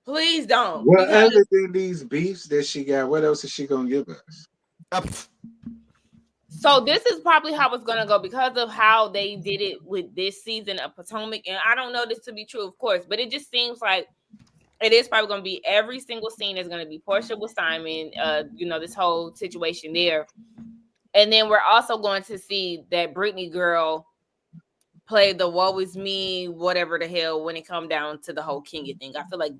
Please don't. Well, other than these beefs that she got, what else is she gonna give us? So this is probably how it's gonna go because of how they did it with this season of Potomac. And I don't know this to be true, of course, but it just seems like it is probably going to be every single scene is going to be Portia with Simon, this whole situation there. And then we're also going to see that Brittany girl play the woe is me, whatever the hell, when it come down to the whole Kenya thing. I feel like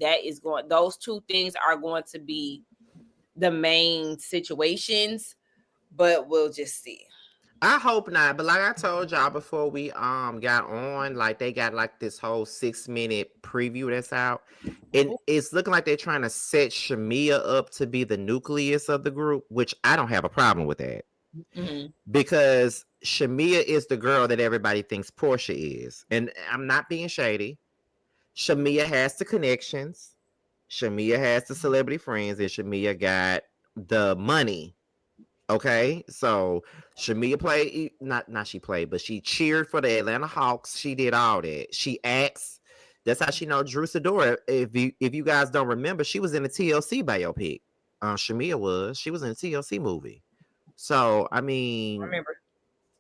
those two things are going to be the main situations, but we'll just see. I hope not, but like I told y'all before we got on, like they got like this whole 6-minute preview that's out, and it's looking like they're trying to set Shamia up to be the nucleus of the group, which I don't have a problem with that. because Shamia is the girl that everybody thinks Portia is. And I'm not being shady. Shamia has the connections. Shamia has the celebrity friends, and Shamia got the money. Okay, so Shamia played not she played, but she cheered for the Atlanta Hawks. She did all that. She acts. That's how she know Drew Sidora. If you guys don't remember, she was in the TLC biopic. Shamia was. She was in a TLC movie. So I mean, Remember?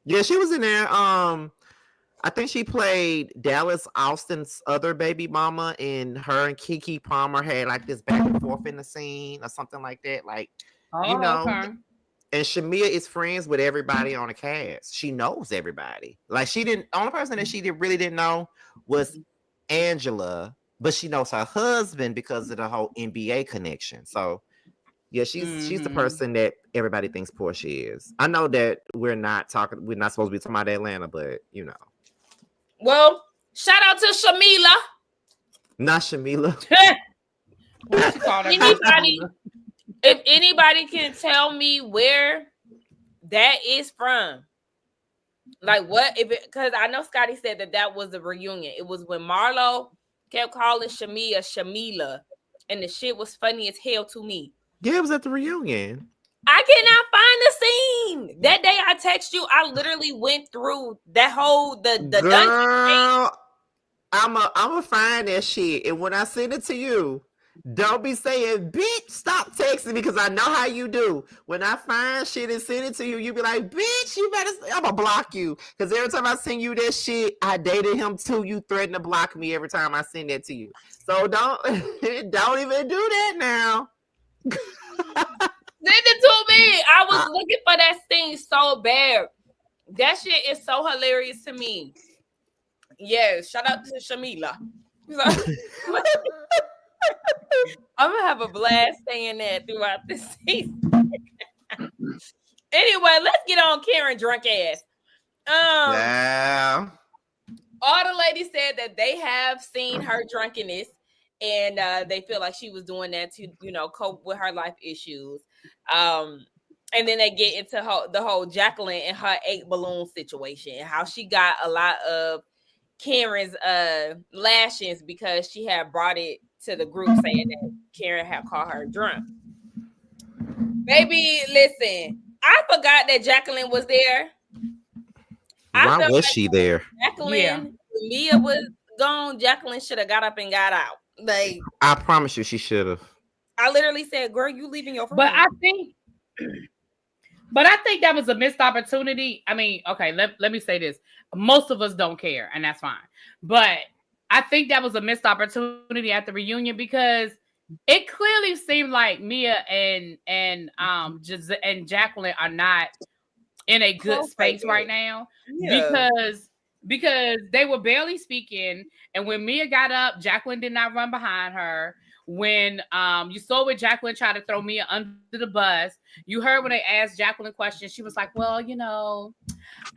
Yeah, she was in there. I think she played Dallas Austin's other baby mama, and her and Keke Palmer had like this back and forth in the scene or something like that. Like, you know. Okay. And Shamia is friends with everybody on the cast. She knows everybody. Like only person that she really didn't know was Angela, but she knows her husband because of the whole NBA connection. So yeah, she's the person that everybody thinks Portia is. I know that we're not supposed to be talking about Atlanta, but you know. Well, shout out to Shamila. Not Shamila. What you call Anybody, if anybody can tell me where that is from, like what if it, because I know Scotty said that was a reunion. It was when Marlo kept calling Shamila, and the shit was funny as hell to me. Yeah, it was at the reunion. I cannot find the scene. That day I text you, I literally went through that whole the girl. I'ma find that shit, and when I send it to you, don't be saying, bitch, stop texting me, because I know how you do. When I find shit and send it to you, you be like, bitch, you better, I'm gonna block you. Because every time I send you that shit, I dated him too. You threaten to block me every time I send that to you. So don't even do that now. Send it to me. I was looking for that scene so bad. That shit is so hilarious to me. Yes, shout out to Shamila. I'm gonna have a blast saying that throughout this season. Anyway, let's get on Karen drunk ass. Yeah. All the ladies said that they have seen her drunkenness, and they feel like she was doing that to, cope with her life issues. And then they get into the whole Jacqueline and her 8 balloon situation, how she got a lot of Karen's lashings because she had brought it to the group saying that Karen had called her drunk. Baby, listen, I forgot that Jacqueline was there. Why was she there? Jacqueline, Mia was gone. Jacqueline should have got up and got out. Like, I promise you, she should have. I literally said, "Girl, you leaving your friend." But I think that was a missed opportunity. I mean, okay, let me say this. Most of us don't care, and that's fine. But I think that was a missed opportunity at the reunion because it clearly seemed like Mia and Jacqueline are not in a good space right now. Yeah. Because they were barely speaking, and when Mia got up, Jacqueline did not run behind her. When you saw where Jacqueline tried to throw Mia under the bus, you heard when they asked Jacqueline questions, she was like, well,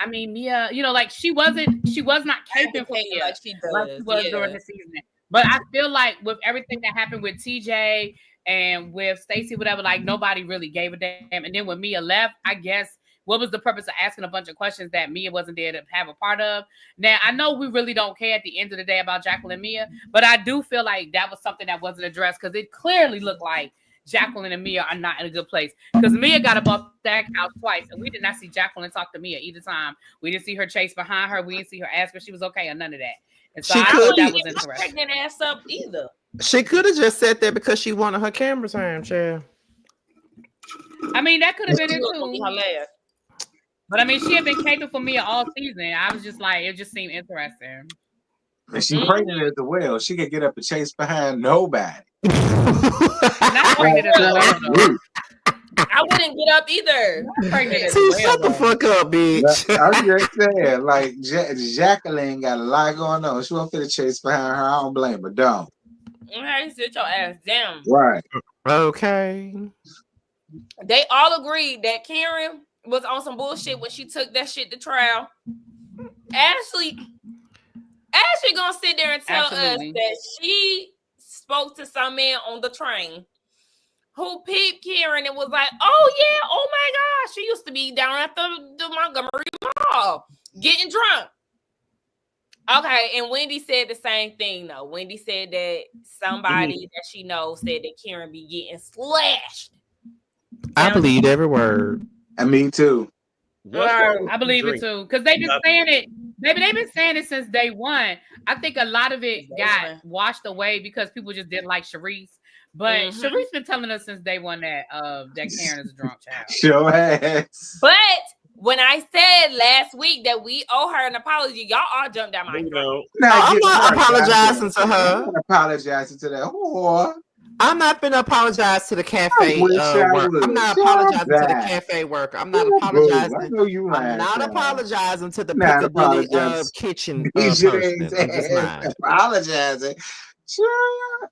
I mean, Mia, like she was not caping for Mia like she was during the season. But I feel like with everything that happened with TJ and with Stacey, whatever, like nobody really gave a damn. And then when Mia left, I guess, what was the purpose of asking a bunch of questions that Mia wasn't there to have a part of? Now, I know we really don't care at the end of the day about Jacqueline and Mia, but I do feel like that was something that wasn't addressed because it clearly looked like Jacqueline and Mia are not in a good place. Because Mia got up off that couch twice, and we did not see Jacqueline talk to Mia either time. We didn't see her chase behind her. We didn't see her ask her she was okay or none of that. And so I thought that was interesting. Pregnant ass up either. She could have just said that because she wanted her camera time, child. I mean, that could have been it too. But I mean, she had been caping for Mia all season. I was just like, it just seemed interesting. And she pregnant as well. She could get up and chase behind nobody. Not pregnant as well. I wouldn't get up either. Shut the fuck up, bitch. I'm just saying, like Jacqueline got a lot going on. She won't fit to chase behind her. I don't blame her. Don't. Okay, sit your ass down. Right. Okay. They all agreed that Karen was on some bullshit when she took that shit to trial. Ashley gonna sit there and tell us that she spoke to some man on the train who peeped Karen and was like, oh yeah, oh my gosh, she used to be down at the Montgomery Mall getting drunk. Okay, and Wendy said the same thing though. Wendy said that somebody that she knows said that Karen be getting slashed. I believe every word. And me too. I believe it too, because they've been saying it. Maybe they've been saying it since day one. I think a lot of it got washed away because people just didn't like Sharice. But Sharice been telling us since day one that Karen is a drunk child. Sure has. But when I said last week that we owe her an apology, y'all all jumped down my throat. No, I'm not apologizing to her. I'm not apologizing to that whore. I'm not gonna apologize to the cafe worker. I'm not apologizing to the cafe worker. I'm not apologizing. I know you I'm not apologizing to the Piccadilly kitchen person. I'm just not apologizing. Sure.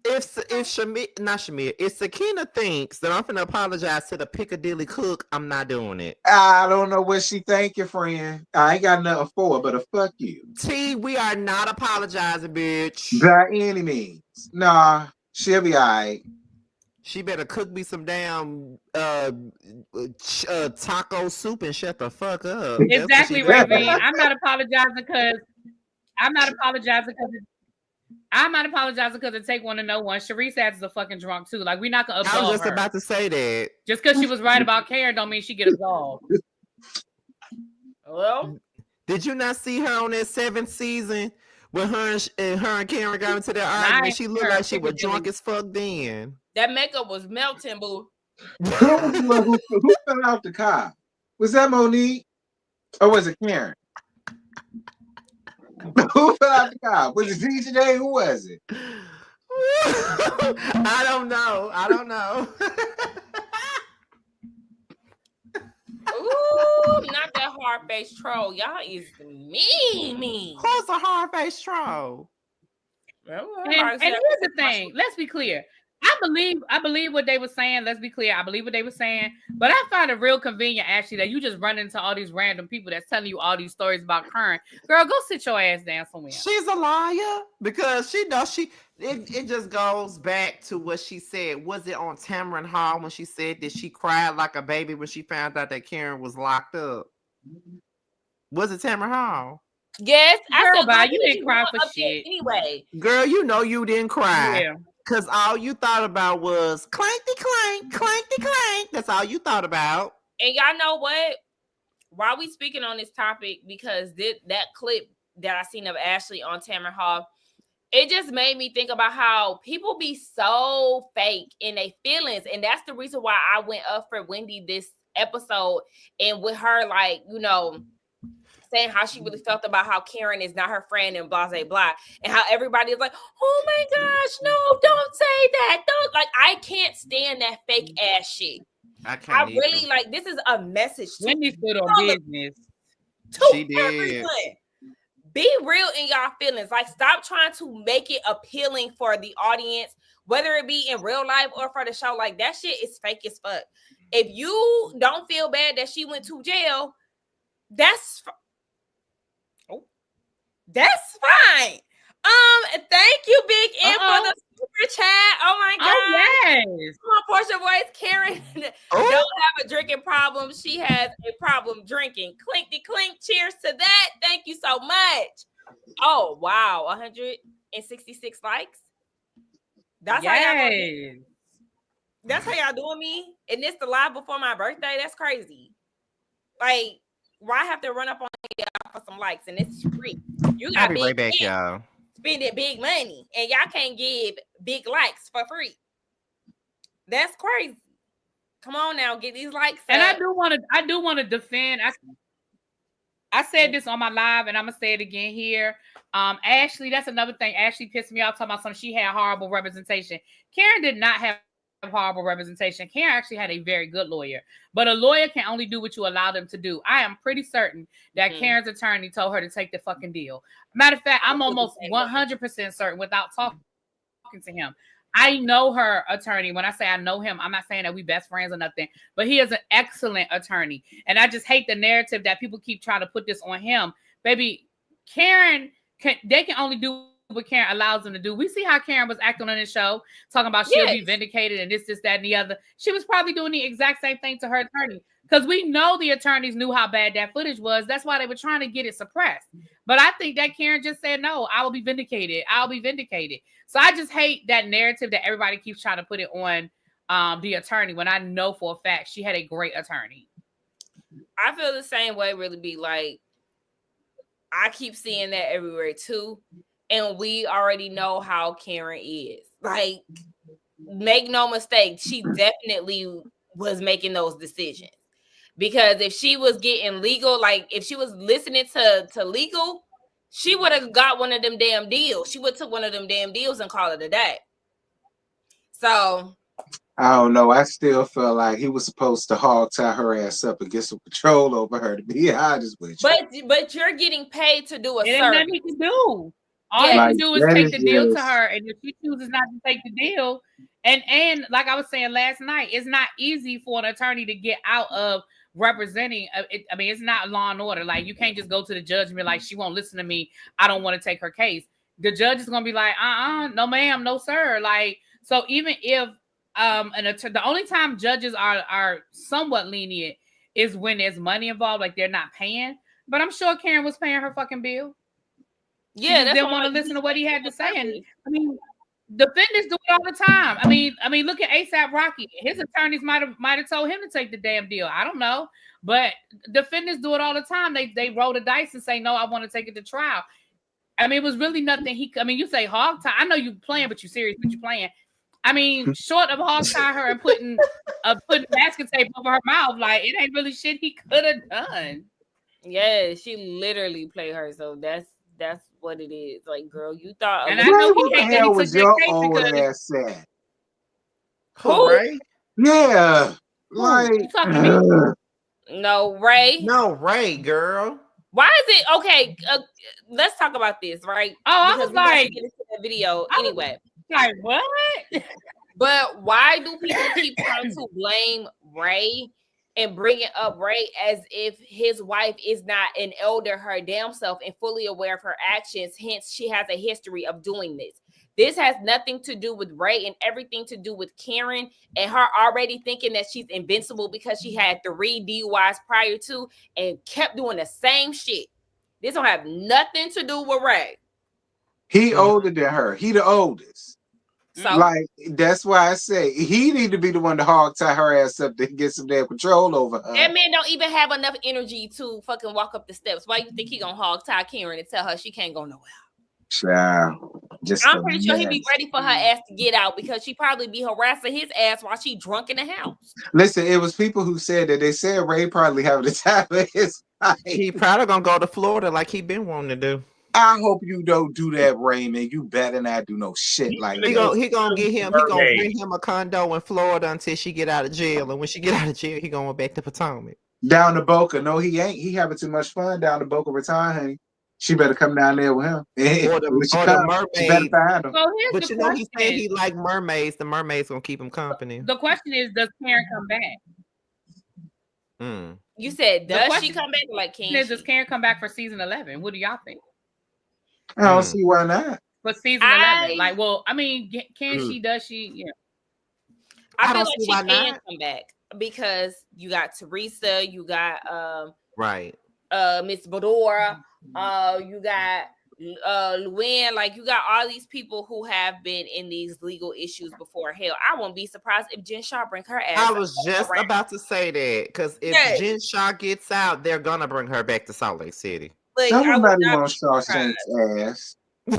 If Sakina thinks that I'm gonna apologize to the Piccadilly cook, I'm not doing it. I don't know what she think, your friend. I ain't got nothing for her, but a fuck you. T, we are not apologizing, bitch. By any means. Nah, she'll be all right. She better cook me some damn taco soup and shut the fuck up. Exactly, Ravine. I'm not apologizing because it take one to know one. Sharice ass is a fucking drunk too. Like, we're not gonna absolve her. I was just about to say that. Just because she was right about Karen don't mean she get absolved. Well, did you not see her on that 7th season when her and Karen got into that argument? She looked like she was drunk as fuck then. That makeup was melting, boo. Who fell out the car? Was that Monique? Or was it Karen? Who fell out the car? Was it DJ? Who was it? I don't know. Ooh, not that hard-faced troll. Y'all is mean. Who's a hard-faced troll? And here's the thing. Let's be clear. I believe what they were saying. Let's be clear. I believe what they were saying. But I find it real convenient, actually, that you just run into all these random people that's telling you all these stories about Karen. Girl, go sit your ass down somewhere. She's a liar because she knows it just goes back to what she said. Was it on Tamron Hall when she said that she cried like a baby when she found out that Karen was locked up? Was it Tamron Hall? Yes, girl, you didn't cry for shit. Anyway, girl, you know you didn't cry. Yeah. Because all you thought about was clanky clank, clanky clank. That's all you thought about. And y'all know what? While we speaking on this topic, because that clip that I seen of Ashley on Tamron Hall, it just made me think about how people be so fake in their feelings. And that's the reason why I went up for Wendy this episode. And with her, like, you know, saying how she really felt about how Karen is not her friend and blah, blah, blah. And how everybody is like, oh my gosh, no, don't say that. Don't. Like, I can't stand that fake ass shit. I really, like, this is a message to Wendy stood on business. She did. Be real in y'all feelings. Like, stop trying to make it appealing for the audience, whether it be in real life or for the show. Like, that shit is fake as fuck. If you don't feel bad that she went to jail, that's fine. Thank you, Big M, for the super chat. Oh my god. Oh yes. Come on, Portia Voice. Karen don't have a drinking problem. She has a problem drinking. Clinky clink. Cheers to that. Thank you so much. Oh wow, 166 likes. That's how y'all. That's how y'all doing me. And this the live before my birthday. That's crazy. Like, why I have to run up on y'all for some likes and it's free? You got be right back, y'all. Spending big money and y'all can't give big likes for free. That's crazy. Come on now, get these likes. And up. I do want to defend. I said this on my live, and I'm gonna say it again here. Ashley, that's another thing. Ashley pissed me off talking about something. She had horrible representation. Karen did not have horrible representation. Karen actually had a very good lawyer, but a lawyer can only do what you allow them to do. I am pretty certain that Karen's attorney told her to take the fucking deal. Matter of fact, I'm almost 100% certain without talking to him. I know her attorney. When I say I know him, I'm not saying that we best friends or nothing, but he is an excellent attorney. And I just hate the narrative that people keep trying to put this on him. Baby, Karen, they can only do what Karen allows them to do. We see how Karen was acting on this show, talking about she'll be vindicated and this, that, and the other. She was probably doing the exact same thing to her attorney because we know the attorneys knew how bad that footage was. That's why they were trying to get it suppressed. But I think that Karen just said, no, I will be vindicated. I'll be vindicated. So I just hate that narrative that everybody keeps trying to put it on the attorney when I know for a fact she had a great attorney. I feel the same way, really be like, I keep seeing that everywhere too. And we already know how Karen is. Like, make no mistake, she definitely was making those decisions. Because if she was getting legal, like if she was listening to legal, she would have got one of them damn deals. She would have took one of them damn deals and call it a day. So I don't know. I still feel like he was supposed to hog tie her ass up and get some control over her, to be honest with you. But you're getting paid to do a service. service. Nothing he can do. All he can do is take the deal to her, and if she chooses not to take the deal, and like I was saying last night, it's not easy for an attorney to get out of representing. I mean, it's not Law and Order. Like, you can't just go to the judge and be like, she won't listen to me, I don't want to take her case. The judge is gonna be like, no ma'am, no sir. Like, so even if the only time judges are somewhat lenient is when there's money involved, like they're not paying. But I'm sure Karen was paying her fucking bill. Yeah, they didn't want to listen to what he had to say. And I mean, defendants do it all the time. I mean, look at ASAP Rocky. His attorneys might have told him to take the damn deal. I don't know, but defendants do it all the time. They roll the dice and say, no, I want to take it to trial. I mean, it was really nothing. You say hog tie. I know you playing, but you serious, but you playing. I mean, short of hog tie her and putting masking tape over her mouth, like, it ain't really shit he could have done. Yeah, she literally played her. So that's what it is. Like, girl, you thought. And I know what the hell was your old ass at? Who? Ray? Yeah. Like, no, Ray. No, Ray, girl. Why is it okay? Let's talk about this, right? Oh, because I was like, get into that video anyway. Like, what? But why do people keep trying to blame Ray and bringing up Ray as if his wife is not an elder her damn self and fully aware of her actions? Hence, she has a history of doing this. This has nothing to do with Ray and everything to do with Karen and her already thinking that she's invincible because she had 3 DUIs prior to and kept doing the same shit. This don't have nothing to do with Ray. He older than her. He the oldest. So, like, that's why I say he need to be the one to hog tie her ass up to get some damn control over her. That man don't even have enough energy to fucking walk up the steps. Why you think he gonna hog tie Karen and tell her she can't go nowhere? Child, I'm pretty sure he'd be ready for her ass to get out because she probably be harassing his ass while she drunk in the house. Listen, it was people who said that they said Ray probably having the time of his life. He probably gonna go to Florida like he been wanting to do. I hope you don't do that, Raymond. You better not do no shit like that. He gonna get him. He gonna bring him a condo in Florida until she get out of jail, and when she get out of jail, he gonna go back to Potomac. Down to Boca. No, he ain't. He having too much fun down to Boca Raton, honey. She better come down there with him. Or the mermaids. Find him. So but you know, he said he like mermaids. The mermaids gonna keep him company. The question is, does Karen come back? You said, does she come back? Like, does Karen come back for season 11? What do y'all think? I don't see why not. But season 11, like, well, I mean, can she? Does she? Yeah. I feel like she can come back because you got Teresa, you got right, Miss Bedora, you got Luann, like, you got all these people who have been in these legal issues before. Hell, I won't be surprised if Jen Shaw bring her ass. I was just about to say that because if Jen Shaw gets out, they're gonna bring her back to Salt Lake City. Like, somebody wants Shawshank's ass.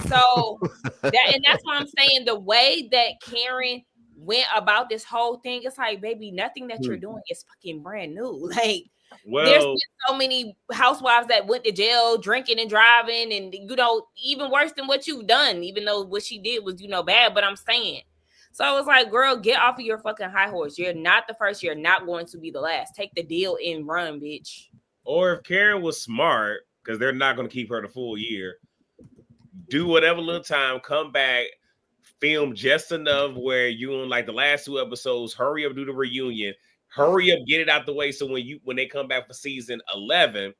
So that's why I'm saying the way that Karen went about this whole thing, it's like, baby, nothing that you're doing is fucking brand new. Like, there's been so many housewives that went to jail drinking and driving, and even worse than what you've done, even though what she did was bad. But I'm saying, so I was like, girl, get off of your fucking high horse. You're not the first. You're not going to be the last. Take the deal and run, bitch. Or if Karen was smart, because they're not going to keep her the full year, do whatever little time, come back, film just enough where you on like the last 2 episodes, hurry up, do the reunion, hurry up, get it out the way. So when they come back for season 11,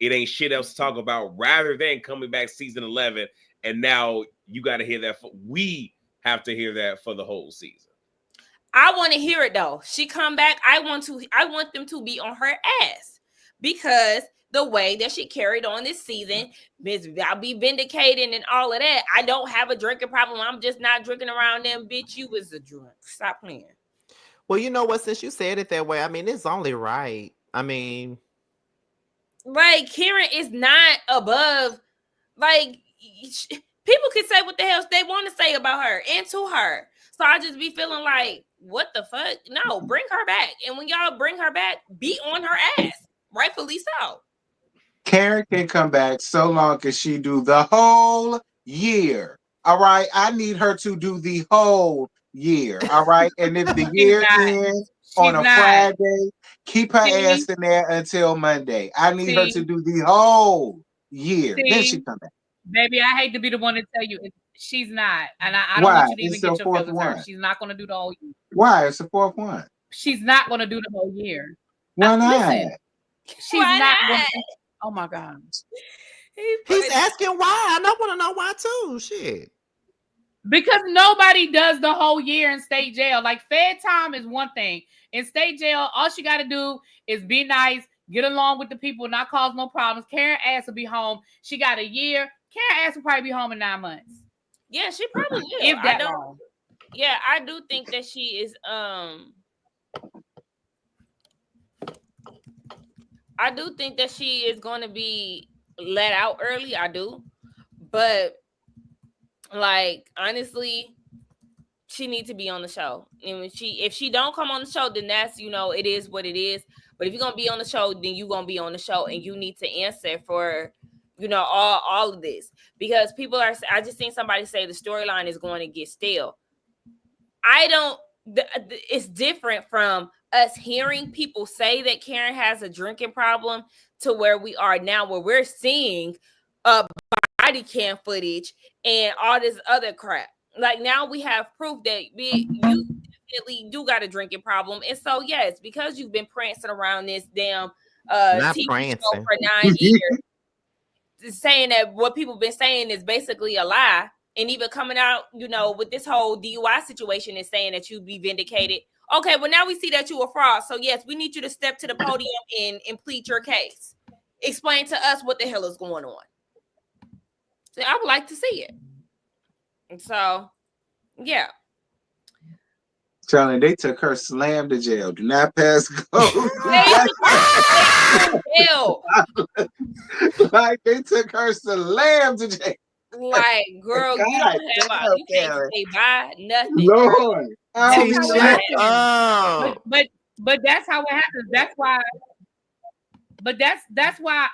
it ain't shit else to talk about, rather than coming back season 11 and now you got to hear that. We have to hear that for the whole season. I want to hear it though. She come back. I want them to be on her ass, because the way that she carried on this season, I'll be vindicated and all of that. I don't have a drinking problem. I'm just not drinking around them. Bitch, you was a drunk. Stop playing. Well, you know what? Since you said it that way, I mean, it's only right. I mean, like, Karen is not above. Like, people can say what the hell they want to say about her and to her. So I just be feeling like, what the fuck? No, bring her back. And when y'all bring her back, be on her ass. Rightfully so. Karen can come back so long as she do the whole year. All right. I need her to do the whole year. All right. And if the year ends on a Friday, keep her ass in there until Monday. I need her to do the whole year. Then she come back. Baby, I hate to be the one to tell you, she's not. And I don't want you to even get your feelings hurt. She's not going to do the whole year. Why? It's the fourth one. She's not going to do the whole year. Why not? Listen, she's not going to. Oh my God. He's asking why. I want to know why too. Shit. Because nobody does the whole year in state jail. Like, Fed time is one thing. In state jail, all she got to do is be nice, get along with the people, not cause no problems. Karen ass will be home. She got a year. Karen ass will probably be home in 9 months. Yeah, she probably will. If that long. Yeah, I do think that she is I do think that she is going to be let out early. I do. But, like, honestly, she needs to be on the show. And if she don't come on the show, then that's, it is what it is. But if you're going to be on the show, then you're going to be on the show, and you need to answer for, all of this. Because I just seen somebody say the storyline is going to get stale. It's different from us hearing people say that Karen has a drinking problem to where we are now, where we're seeing body cam footage and all this other crap. Like, now we have proof that you definitely do got a drinking problem. And so, yes, because you've been prancing around this damn TV show for 9 years, saying that what people been saying is basically a lie, and even coming out, with this whole DUI situation and saying that you'd be vindicated. Okay, well, now we see that you're a fraud. So, yes, we need you to step to the podium and plead your case. Explain to us what the hell is going on. So I would like to see it. And so, yeah. Charlie, they took her slam to jail. Do not pass go. Like, they took her slam to jail. Like, girl, you don't have you can't stay by nothing. Lord. But that's how it happens. That's why. But that's why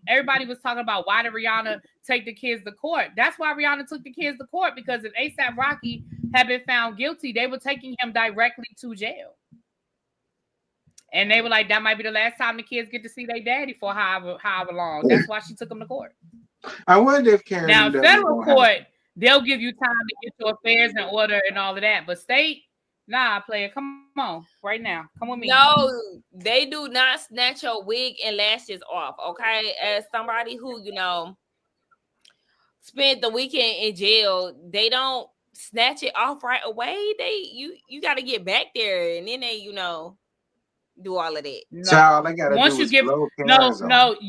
everybody was talking about, why did Rihanna take the kids to court? That's why Rihanna took the kids to court, because if A$AP Rocky had been found guilty, they were taking him directly to jail. And they were like, that might be the last time the kids get to see their daddy for however long. That's why she took them to court. I wonder if Karen. Now, federal court, they'll give you time to get your affairs in order and all of that. But state, nah, player, come on right now. Come with me. No, they do not snatch your wig and lashes off. Okay, as somebody who spent the weekend in jail, they don't snatch it off right away. You got to get back there, and then they do all of that. No. Child, I gotta once do you get no,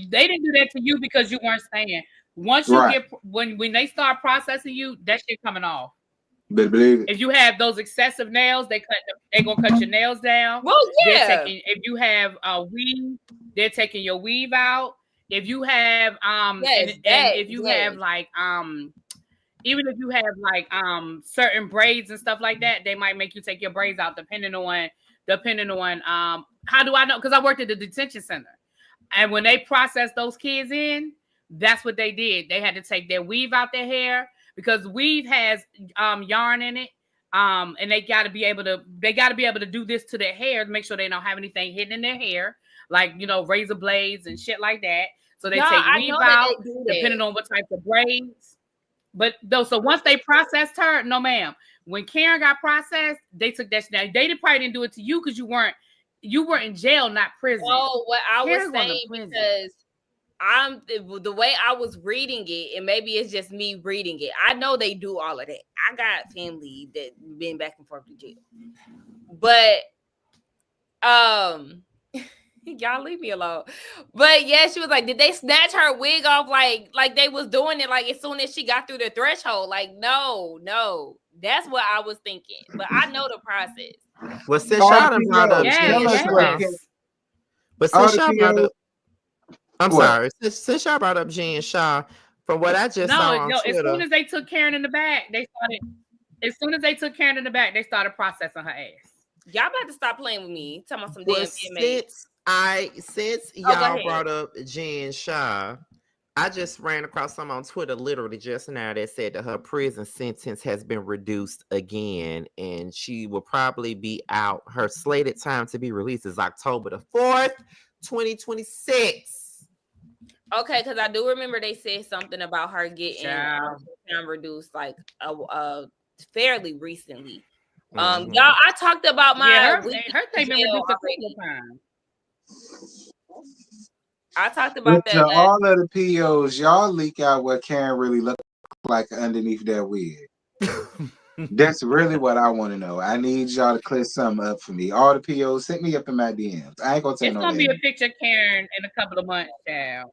they didn't do that to you because you weren't staying. Once you get when they start processing you, that shit coming off. Believe it. If you have those excessive nails, they're gonna cut your nails down. Well, yeah. If you have a weave, they're taking your weave out. If you have if you have like even if you have like certain braids and stuff like that, they might make you take your braids out depending on how do I know? Because I worked at the detention center, and when they processed those kids in, that's what they did. They had to take their weave out their hair, because weave has yarn in it, and they got to be able to do this to their hair to make sure they don't have anything hidden in their hair, like razor blades and shit like that. So they take weave out depending on what type of braids. But so once they processed her, no ma'am. When Karen got processed, they took that. Now they probably didn't do it to you because you weren't in jail, not prison. Oh, what I was saying, because the way I was reading it, and maybe it's just me reading it. I know they do all of that. I got family that been back and forth to jail, but y'all leave me alone. But yeah, she was like, did they snatch her wig off like they was doing it like as soon as she got through the threshold? Like, no, that's what I was thinking. But I know the process. Well, since All y'all the done brought up POs, Yes, tell Jen us what Shaw, yes. but all since the y'all brought POs. up, I'm What? sorry, since y'all brought up Jen Shaw, from what I just saw on No. As soon Twitter, as they took Karen in the back, they started. As soon as they took Karen in the back, they started processing her ass. Y'all about to stop playing with me. Talking about some well, damn inmates. since Oh, go y'all ahead. brought up Jen Shaw, I just ran across some on Twitter literally just now that said that her prison sentence has been reduced again, and she will probably be out. Her slated time to be released is October the 4th, 2026. Okay, because I do remember they said something about her getting Child. time reduced like fairly recently. Mhm. Y'all, I talked about my Yeah, her week thing in been jail reduced a couple already. of times. I talked about But that to last. all of the POs, y'all leak out what Karen really looked like underneath that wig. That's really what I want to know. I need y'all to clear something up for me. All the POs, hit me up in my DMs. I ain't gonna take It's no gonna be damn. a picture of Karen in a couple of months, child.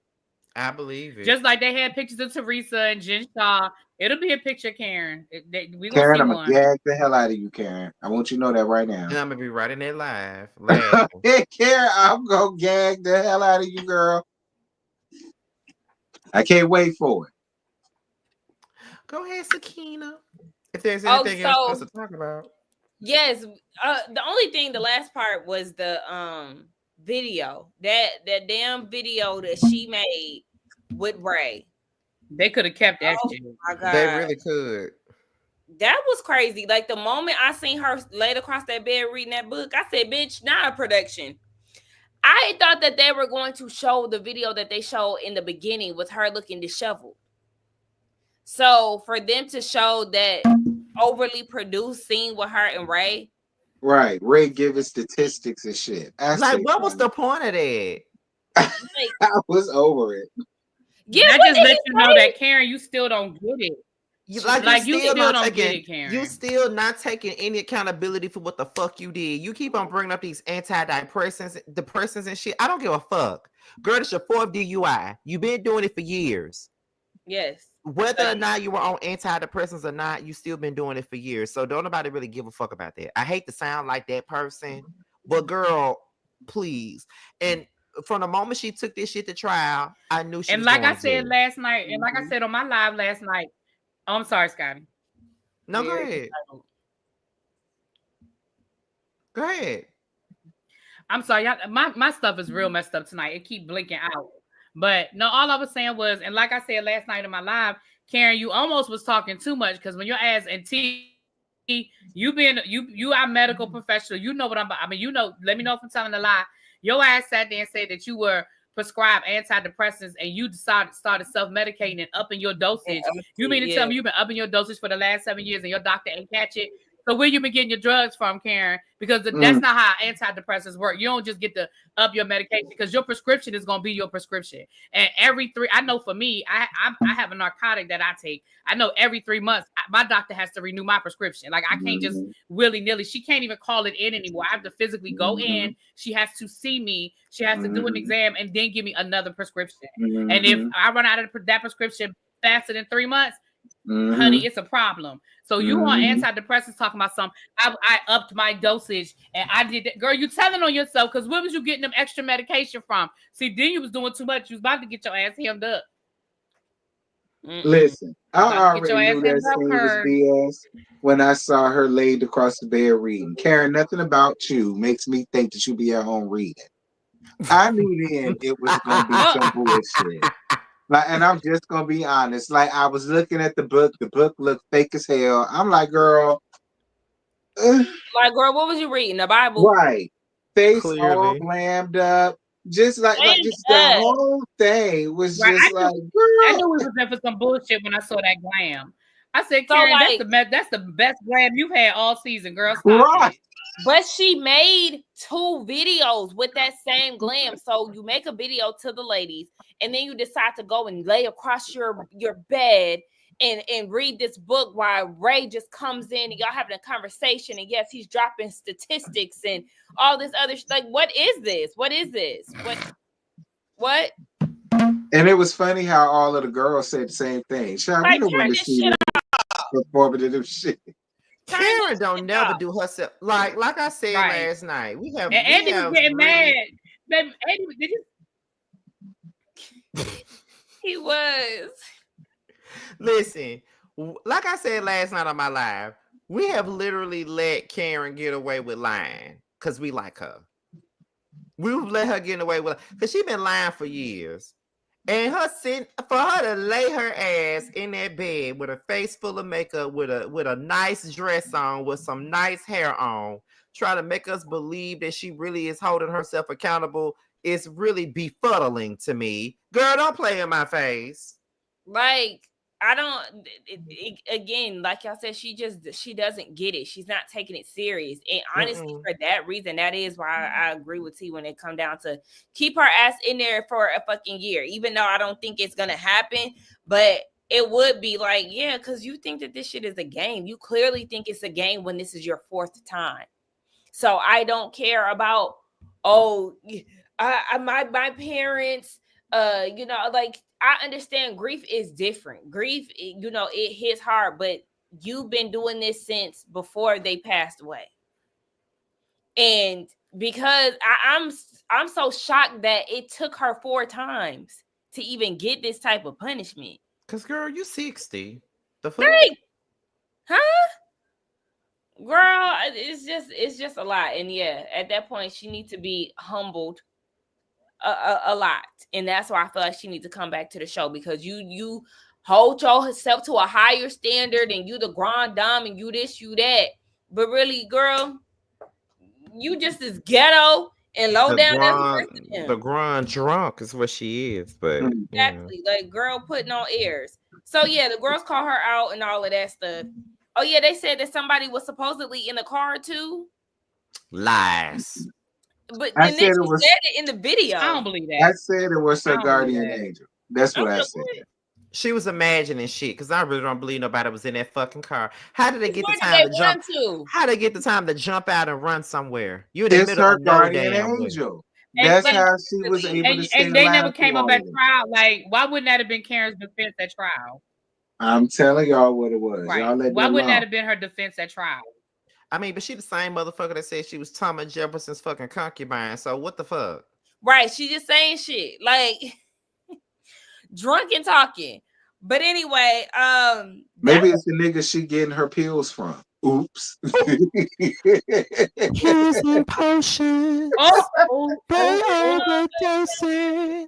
I believe it. Just like they had pictures of Teresa and Jen Shaw, it'll be a picture of Karen. We gonna Karen, see I'm gonna one. gag the hell out of you, Karen. I want you to know that right now. And I'm gonna be right in there live, laughing. Hey, Karen, I'm gonna gag the hell out of you, girl. I can't wait for it. Go ahead, Sakina. If there's Oh, anything else for us so to talk about. yes, the only thing, the last part was the video, that damn video that she made with Ray. They could have kept that Oh shit. my They god, really could. that was crazy. Like the moment I seen her laid across that bed reading that book, I said, "Bitch, not a production." I thought that they were going to show the video that they showed in the beginning with her looking disheveled. So for them to show that overly produced scene with her and Ray, Right. Ray giving statistics and shit. I Like, said, what was the point of that? like, I was over it. yeah, That what just did lets he you know say? that Karen, you still don't get it. You Like you still still not don't get taking, it, Karen. you still not taking any accountability for what the fuck you did. You keep on bringing up these depressants and shit. I don't give a fuck. Girl, it's your fourth DUI. You've been doing it for years. Yes. Whether or not you were on antidepressants or not, you still been doing it for years. So don't nobody really give a fuck about that. I hate to sound like that person, but girl, please. And from the moment she took this shit to trial, I knew she And was like going I to said jail. last night, and like I said on my live last night, oh, I'm sorry, Scotty. No, go Very ahead. entitled. Go ahead. I'm sorry, y'all, my stuff is real messed up tonight. It keep blinking out. But no, all I was saying was, and like I said last night in my live, Karen, you almost was talking too much because when your ass and T, you are medical professional. You know what I'm about. I mean, you know, let me know if I'm telling a lie. Your ass sat there and said that you were prescribed antidepressants and you started self-medicating and upping your dosage. You mean to tell me you've been upping your dosage for the last 7 years and your doctor ain't catch it? So where you been getting your drugs from, Karen? Because that's not how antidepressants work. You don't just get to up your medication because your prescription is going to be your prescription. And I know for me, I have a narcotic that I take. I know every 3 months, my doctor has to renew my prescription. Like I can't just willy-nilly. She can't even call it in anymore. I have to physically go in. She has to see me. She has to do an exam and then give me another prescription. And if I run out of that prescription faster than 3 months, honey, it's a problem. So you on antidepressants talking about something. I upped my dosage and I did that. Girl, you telling on yourself because where was you getting them extra medication from? See, then you was doing too much. You was about to get your ass hemmed up. Listen, I already knew that scene was her. BS when I saw her laid across the bed reading. Karen, nothing about you makes me think that you be at home reading. I knew then it was gonna be some bullshit. Like, and I'm just gonna be honest. Like, I was looking at the book looked fake as hell. I'm like, girl, Like, girl, what was you reading? The Bible? right? Face all Clearly. glammed up, just like Glammed just the up. whole thing was Right, just like, I girl. knew we was there for some bullshit when I saw that glam. I said, So, Karen, like, that's the best glam you've had all season, girl. Stop Right. it. But she made 2 videos with that same glam. So you make a video to the ladies, and then you decide to go and lay across your bed and read this book while Ray just comes in and y'all having a conversation. And yes, he's dropping statistics and all this other like, what is this? What is this? What? And it was funny how all of the girls said the same thing. Child, we Like, don't turn want to this see shit this performative shit. Karen don't never do herself like I said Right. last night. We have And Andy was getting mad. Baby, Andy, did you? He was. Listen, like I said last night on my live, we have literally let Karen get away with lying because we like her. We've let her get away with because she's been lying for years. And for her to lay her ass in that bed with a face full of makeup, with a nice dress on, with some nice hair on, try to make us believe that she really is holding herself accountable, is really befuddling to me. Girl, don't play in my face. Like, I don't. Again, like y'all said, she doesn't get it. She's not taking it serious. And honestly, for that reason, that is why I agree with T when it come down to keep her ass in there for a fucking year. Even though I don't think it's gonna happen, but it would be like, yeah, because you think that this shit is a game. You clearly think it's a game when this is your 4th time. So I don't care about my parents. Like, I understand grief is different. Grief, it hits hard, but you've been doing this since before they passed away. And because I'm so shocked that it took her 4 times to even get this type of punishment. Cause girl, you 60. The fuck? Hey, huh? Girl, it's just a lot. And yeah, at that point, she needs to be humbled a lot, and that's why I feel like she needs to come back to the show, because you hold yourself to a higher standard, and you the grand dame, and you this, you that, but really, girl, you just as ghetto and low down as the rest of them. The grand drunk is what she is, but exactly, like, girl putting on airs. So yeah, the girls call her out and all of that stuff. Oh yeah, they said that somebody was supposedly in the car too. Lies. But then she said it in the video. I don't believe that. I said it was her guardian angel. That's what I said. She was imagining shit, because I really don't believe nobody was in that fucking car. How did they get the time to jump? How did they get the time to jump out and run somewhere? You in the middle of no damn angel. That's how she was able to stay alive. And they never came up at trial. Like, why wouldn't that have been Karen's defense at trial? I'm telling y'all what it was. Right. Y'all why wouldn't that have been her defense at trial? I mean, but she the same motherfucker that said she was Thomas Jefferson's fucking concubine. So what the fuck? Right. She just saying shit. Like, drunk and talking. But anyway, maybe it's the nigga she getting her pills from. Oops. Here's my potion. Overdosing.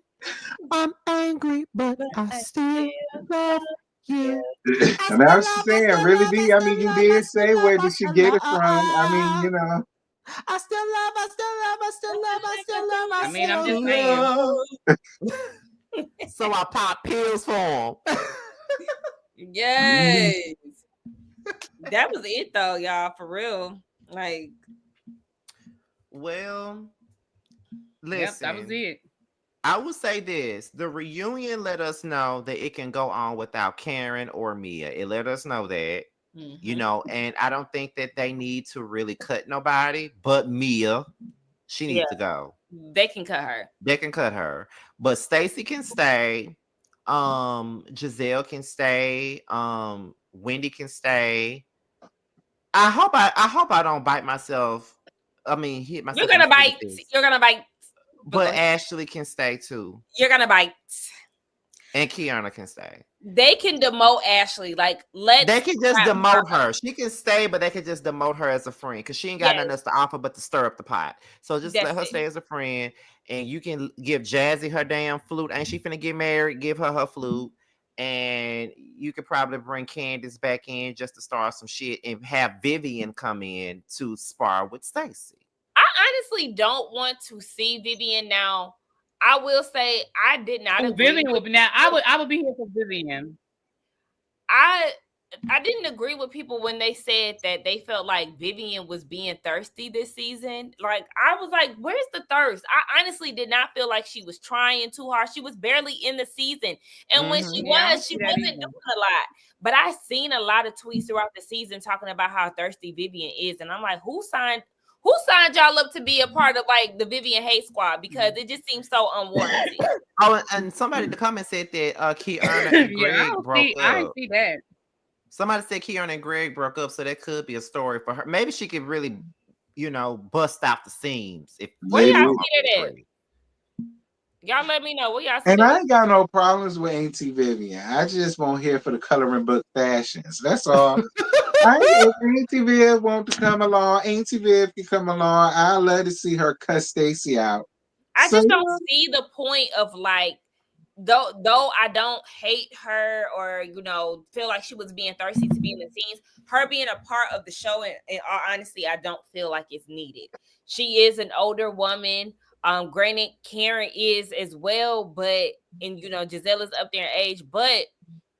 I'm angry, but I still love you. And I was saying, really, B, I mean, you did say where did she get it from? I mean, you know. I still love. I mean, I'm just saying. So I pop pills for him. Yes. That was it though, y'all, for real. Like, well, listen. Yep, that was it. I will say this: the reunion let us know that it can go on without Karen or Mia. It let us know that, you know, and I don't think that they need to really cut nobody, but Mia, she needs to go. They can cut her. They can cut her, but Stacey can stay. Giselle can stay. Wendy can stay. I hope I don't bite myself. I mean, hit myself. You're gonna bite. You're gonna bite. But Ashley can stay too. You're gonna bite. And Kiana can stay. They can demote Ashley. Like, they can just demote her. She can stay, but they can just demote her as a friend, because she ain't got nothing else to offer but to stir up the pot. So just let her stay as a friend, and you can give Jazzy her damn flute. Ain't she finna get married? Give her flute. And you could probably bring Candace back in just to start some shit, and have Vivian come in to spar with Stacey. I honestly don't want to see Vivian now. I will say I did not agree. Vivian would be now. I would be here for Vivian. I didn't agree with people when they said that they felt like Vivian was being thirsty this season. Like, I was like, where's the thirst? I honestly did not feel like she was trying too hard. She was barely in the season. And when she was, she wasn't doing a lot. But I seen a lot of tweets throughout the season talking about how thirsty Vivian is. And I'm like, who signed y'all up to be a part of like the Vivian hate squad? Because it just seems so unwarranted. Oh, and somebody in the comments said that Kiana and Greg broke up. I see that. Somebody said Kiana and Greg broke up, so that could be a story for her. Maybe she could really, bust out the seams. If Where y'all see it at? Y'all let me know. Where y'all see And it I ain't got no problems with Auntie Vivian. I just won't here for the coloring book fashions. That's all. If Auntie Viv want to come along, Auntie Viv can come along. I'd love to see her cut Stacy out. I just don't see the point of like, though I don't hate her or feel like she was being thirsty to be in the scenes, her being a part of the show, and all honesty, I don't feel like it's needed. She is an older woman. Granted, Karen is as well, but Giselle is up there in age, but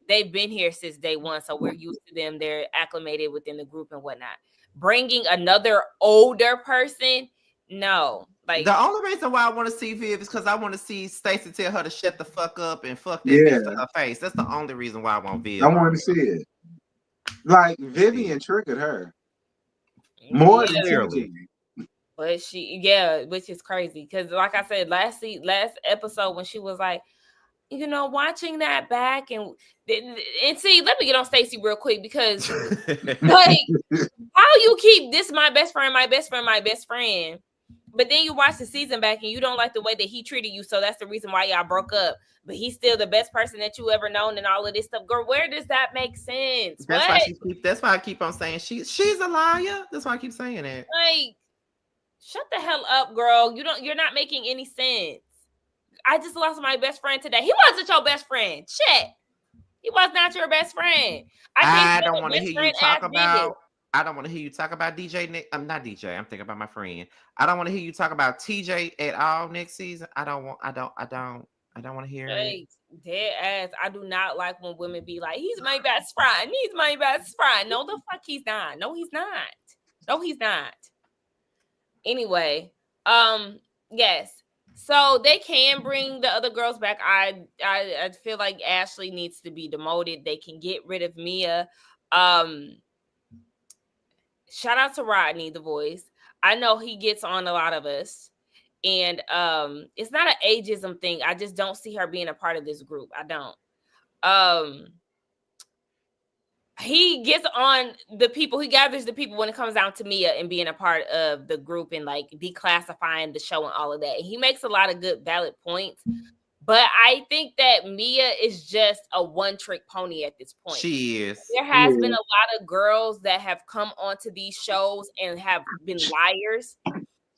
they've been here since day one, so we're used to them. They're acclimated within the group and whatnot. Bringing another older person, no. Like, the only reason why I want to see Viv is because I want to see Stacey tell her to shut the fuck up and fuck that bitch to her face. That's the only reason why I want Viv. I want to see it. Like, Vivian triggered her more than TJ. But which is crazy because, like I said, last episode when she was like, watching that back and see, let me get on Stacey real quick because, like, how you keep this my best friend, but then you watch the season back and you don't like the way that he treated you, so that's the reason why y'all broke up. But he's still the best person that you ever known and all of this stuff. Girl, where does that make sense? That's why I keep on saying she's a liar. That's why I keep saying it. Like, shut the hell up, girl. You're not making any sense. I just lost my best friend today. He wasn't your best friend. Shit. He was not your best friend. I don't want to hear you talk about. I don't want to hear you talk about DJ Nick. I'm not DJ. I'm thinking about my friend. I don't want to hear you talk about TJ at all next season. I don't want to hear it. Dead ass. I do not like when women be like, he's my best friend. He's my best friend. No, the fuck he's not. No, he's not. No, he's not. Anyway, yes. So they can bring the other girls back. I feel like Ashley needs to be demoted. They can get rid of Mia. Shout out to Rodney, the voice. I know he gets on a lot of us. And it's not an ageism thing. I just don't see her being a part of this group. I don't. He gets on the people, he gathers the people when it comes down to Mia and being a part of the group and like declassifying the show and all of that. And he makes a lot of good, valid points. But I think that Mia is just a one-trick pony at this point. She is. There has been a lot of girls that have come onto these shows and have been liars.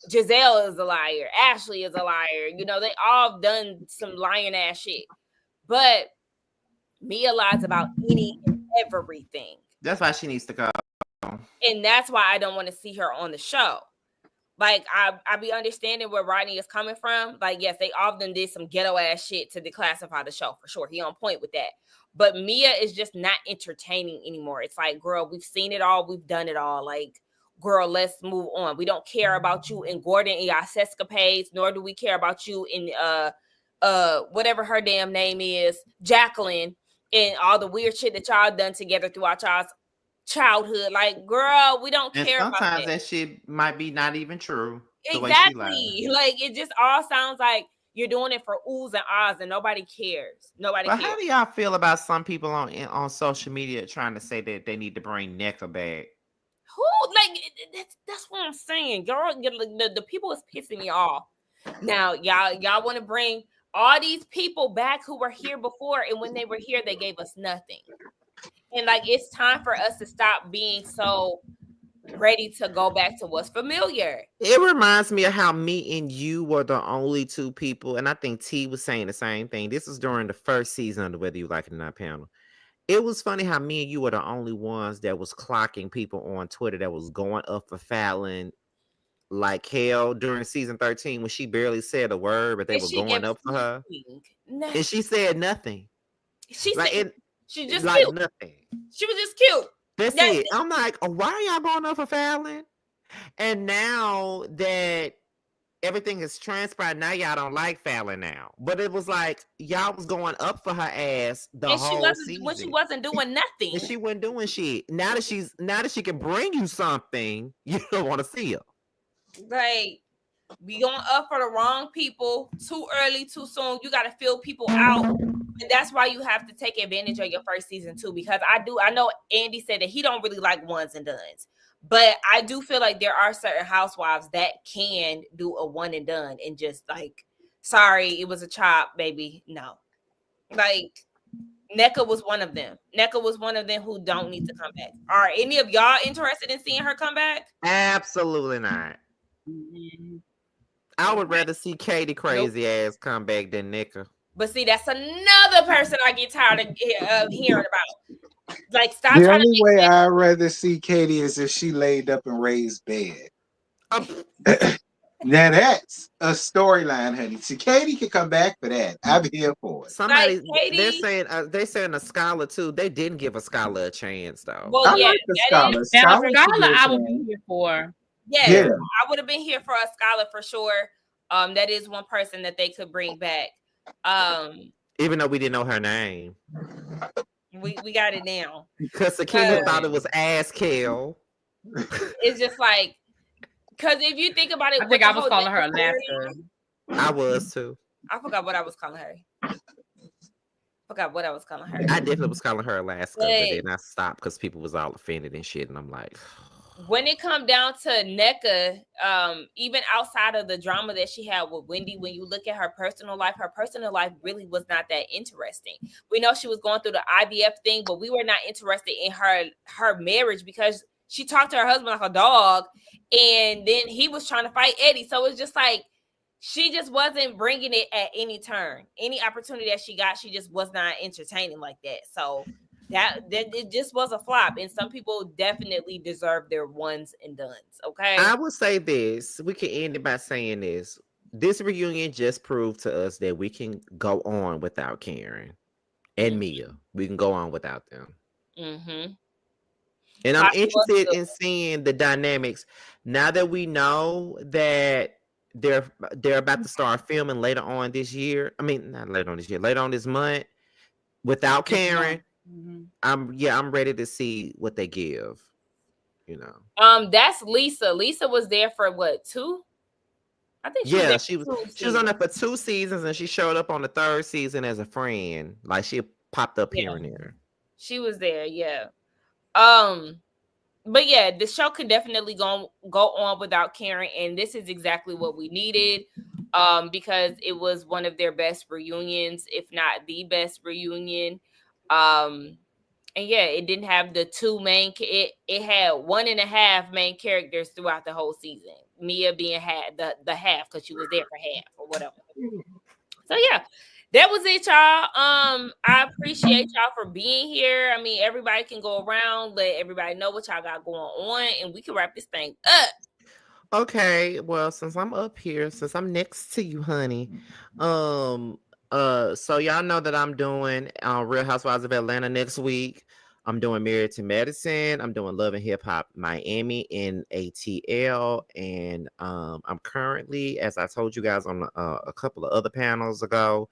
Giselle is a liar. Ashley is a liar. They all done some lying ass shit. But Mia lies about any and everything. That's why she needs to go. And that's why I don't want to see her on the show. Like, I be understanding where Rodney is coming from. Like, yes, they often did some ghetto ass shit to declassify the show for sure. He on point with that. But Mia is just not entertaining anymore. It's like, girl, we've seen it all. We've done it all. Like, girl, let's move on. We don't care about you and Gordon and y'all sescapades, nor do we care about you in whatever her damn name is, Jacqueline, and all the weird shit that y'all done together throughout y'all's childhood. Like, girl, we don't care about that. Sometimes that shit might be not even true. Exactly. Like, it just all sounds like you're doing it for oohs and ahs and nobody cares. Nobody cares. How do y'all feel about some people on social media trying to say that they need to bring NECA back? Who? Like, that's what I'm saying. Girl, the people is pissing me off. Now, y'all want to bring all these people back who were here before, and when they were here, they gave us nothing. And like, it's time for us to stop being so ready to go back to what's familiar. It reminds me of how me and you were the only two people, and I think T was saying the same thing. This was during the first season of the Whether You Like It or Not panel. It was funny how me and you were the only ones that was clocking people on Twitter that was going up for Fallon like hell during season 13 when she barely said a word, but they were going up for her. And she said nothing. She She's just like cute. nothing. She was just cute. That's it. I'm like, oh, why are y'all going up for Fallon? And now that everything has transpired, now y'all don't like Fallon now. But it was like y'all was going up for her ass the and whole season. when she wasn't doing nothing. And she wasn't doing shit. Now that she can bring you something, you don't want to see her. Like, we going up for the wrong people too early, too soon. You got to fill people out. And that's why you have to take advantage of your first season too. Because I know Andy said that he don't really like ones and dones. But I do feel like there are certain housewives that can do a one and done and just like, sorry, it was a chop, baby. No. Like, NECA was one of them. NECA was one of them who don't need to come back. Are any of y'all interested in seeing her come back? Absolutely not. Mm-hmm. I would rather see Katie crazy ass come back than NECA. But see, that's another person I get tired of hearing about. Like, stop The trying only to way I'd rather see Katie is if she laid up and raised bed. Now that's a storyline, honey. See, Katie can come back for that. I'm here for it. Somebody like, Katie, they're saying a scholar too. They didn't give a scholar a chance though. well, I yeah, like the that scholar. is, Now, Scholar should Scholar, get a I would chance. be here for. yeah, Yeah. I would have been here for a scholar for sure. That is one person that they could bring back. Even though we didn't know her name. We got it now. Because Sakina thought it was Ass Kill. It's just like, because if you think about it, I think I was calling her Alaska. I was too. I forgot what I was calling her. I definitely was calling her Alaska, but But then I stopped because people was all offended and shit, and I'm like, when it come down to NECA, even outside of the drama that she had with Wendy, when you look at her personal life really was not that interesting. We know she was going through the IVF thing, but we were not interested in her marriage because she talked to her husband like a dog, and then he was trying to fight Eddie. So it's just like, she just wasn't bringing it at any turn. Any opportunity that she got, she just was not entertaining like that. So that it just was a flop. And some people definitely deserve their ones and dones. Okay. I will say this. We can end it by saying this. This reunion just proved to us that we can go on without Karen and Mia. We can go on without them. Mm-hmm. And I'm interested in seeing the dynamics now that we know that they're about to start filming later on this year. I mean, not later on this year, later on this month without Karen. Mm-hmm. I'm ready to see what they give. You know. That's Lisa. Lisa was there for what, 2? I think she was on there for 2 seasons, and she showed up on the 3rd season as a friend. Like, she popped up here and there. She was there, yeah. But yeah, the show can definitely go on without Karen, and this is exactly what we needed. Because it was one of their best reunions, if not the best reunion. And yeah, it didn't have the 2 main. It had 1.5 main characters throughout the whole season. Mia being the half because she was there for half or whatever. So yeah, that was it, y'all. I appreciate y'all for being here. I mean, everybody can go around, let everybody know what y'all got going on, and we can wrap this thing up. Okay, well, since I'm up here, since I'm next to you, honey, so y'all know that I'm doing Real Housewives of Atlanta next week. I'm doing Married to Medicine. I'm doing Love and Hip Hop Miami in ATL, and I'm currently, as I told you guys on a couple of other panels ago,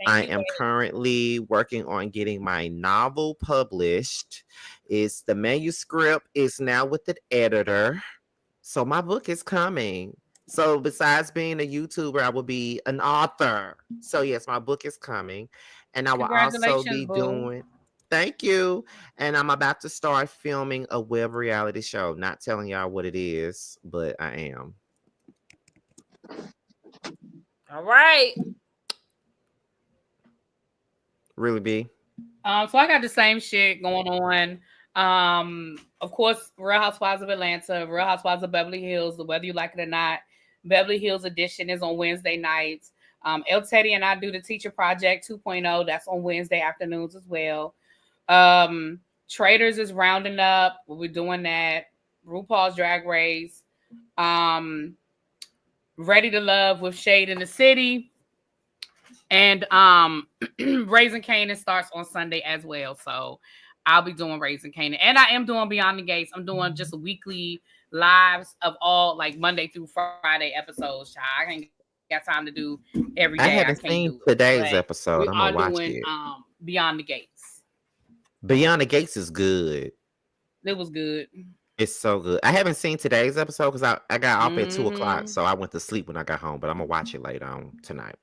I am currently working on getting my novel published. The manuscript is now with the editor. So my book is coming. So besides being a YouTuber, I will be an author. So yes, my book is coming. And I will also be doing, thank you. And I'm about to start filming a web reality show. Not telling y'all what it is, but I am. All right. Really be. So I got the same shit going on. Of course, Real Housewives of Atlanta, Real Housewives of Beverly Hills, whether you like it or not. Beverly Hills edition is on Wednesday nights. El Teddy and I do the Teacher Project 2.0. That's on Wednesday afternoons as well. Traders is rounding up. We're doing that. RuPaul's Drag Race. Ready to Love with Shade in the City. And Raising Canaan starts on Sunday as well. So I'll be doing Raising Canaan. And I am doing Beyond the Gates. I'm doing just weekly lives of all like Monday through Friday episodes. Child. I ain't got time to do every I day. I haven't can't seen do it. today's But episode. we I'm are gonna watch doing it. Beyond the Gates. Beyond the Gates is good. It was good. It's so good. I haven't seen today's episode because I got off at 2 o'clock, Mhm. so I went to sleep when I got home. But I'm gonna watch it later on tonight.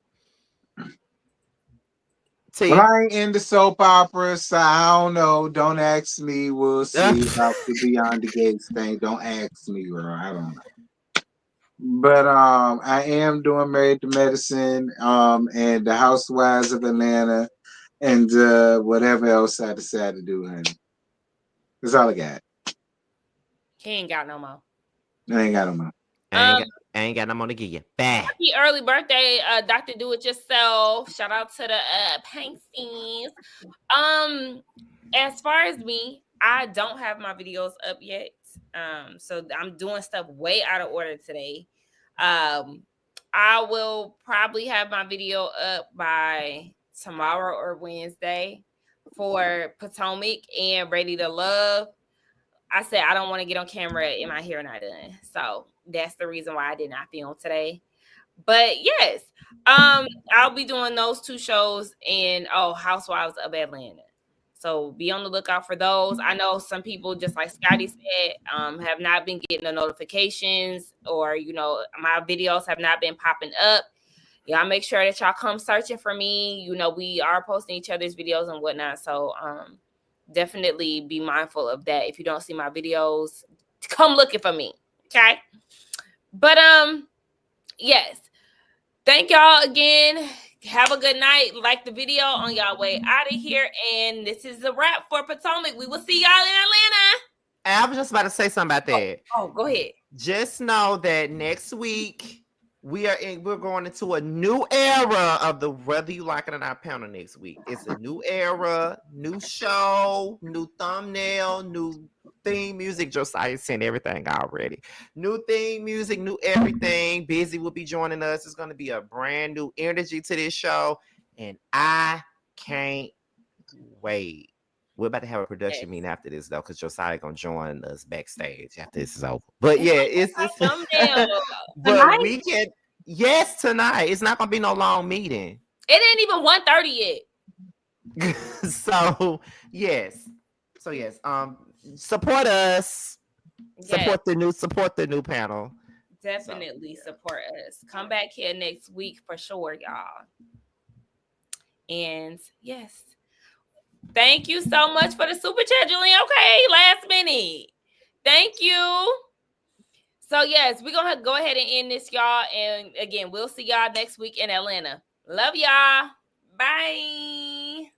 T. Well, I ain't into soap operas, so I don't know. Don't ask me. We'll see about the Beyond the Gates thing. Don't ask me, bro. I don't know. But I am doing Married to Medicine, and the Housewives of Atlanta, and whatever else I decide to do, honey. That's all I got. He ain't got no more. I ain't got no more. I ain't got no more to give you. Bad. Happy early birthday, Dr. Do It Yourself. Shout out to the Panksies. As far as me, I don't have my videos up yet. So I'm doing stuff way out of order today. I will probably have my video up by tomorrow or Wednesday for Potomac and Ready to Love. I said I don't want to get on camera in my hair not done. So that's the reason why I did not film today. But yes, I'll be doing those 2 shows in Housewives of Atlanta. So be on the lookout for those. I know some people, just like Scotty said, have not been getting the notifications, or my videos have not been popping up. Y'all make sure that y'all come searching for me. We are posting each other's videos and whatnot. So definitely be mindful of that. If you don't see my videos, come looking for me. Okay. But yes. Thank y'all again. Have a good night. Like the video on y'all way out of here. And this is a wrap for Potomac. We will see y'all in Atlanta. I was just about to say something about that. Oh, go ahead. Just know that next week we're going into a new era of the Whether You Like It or Not panel next week. It's a new era, new show, new thumbnail, new theme music. Josiah sent everything already. New theme music, new everything. Busy will be joining us. It's going to be a brand new energy to this show, and I can't wait. We're about to have a production meeting after this, though, because Josiah gonna join us backstage after this is over. But yeah, it's but we can. Yes, tonight. It's not gonna be no long meeting. It ain't even 1:30 yet. So yes. Support us. Yes. Support the new panel. Definitely support us. Come back here next week for sure, y'all. And yes. Thank you so much for the super chat, Julian. Okay, last minute. Thank you. So yes, we're gonna go ahead and end this, y'all. And again, we'll see y'all next week in Atlanta. Love y'all. Bye.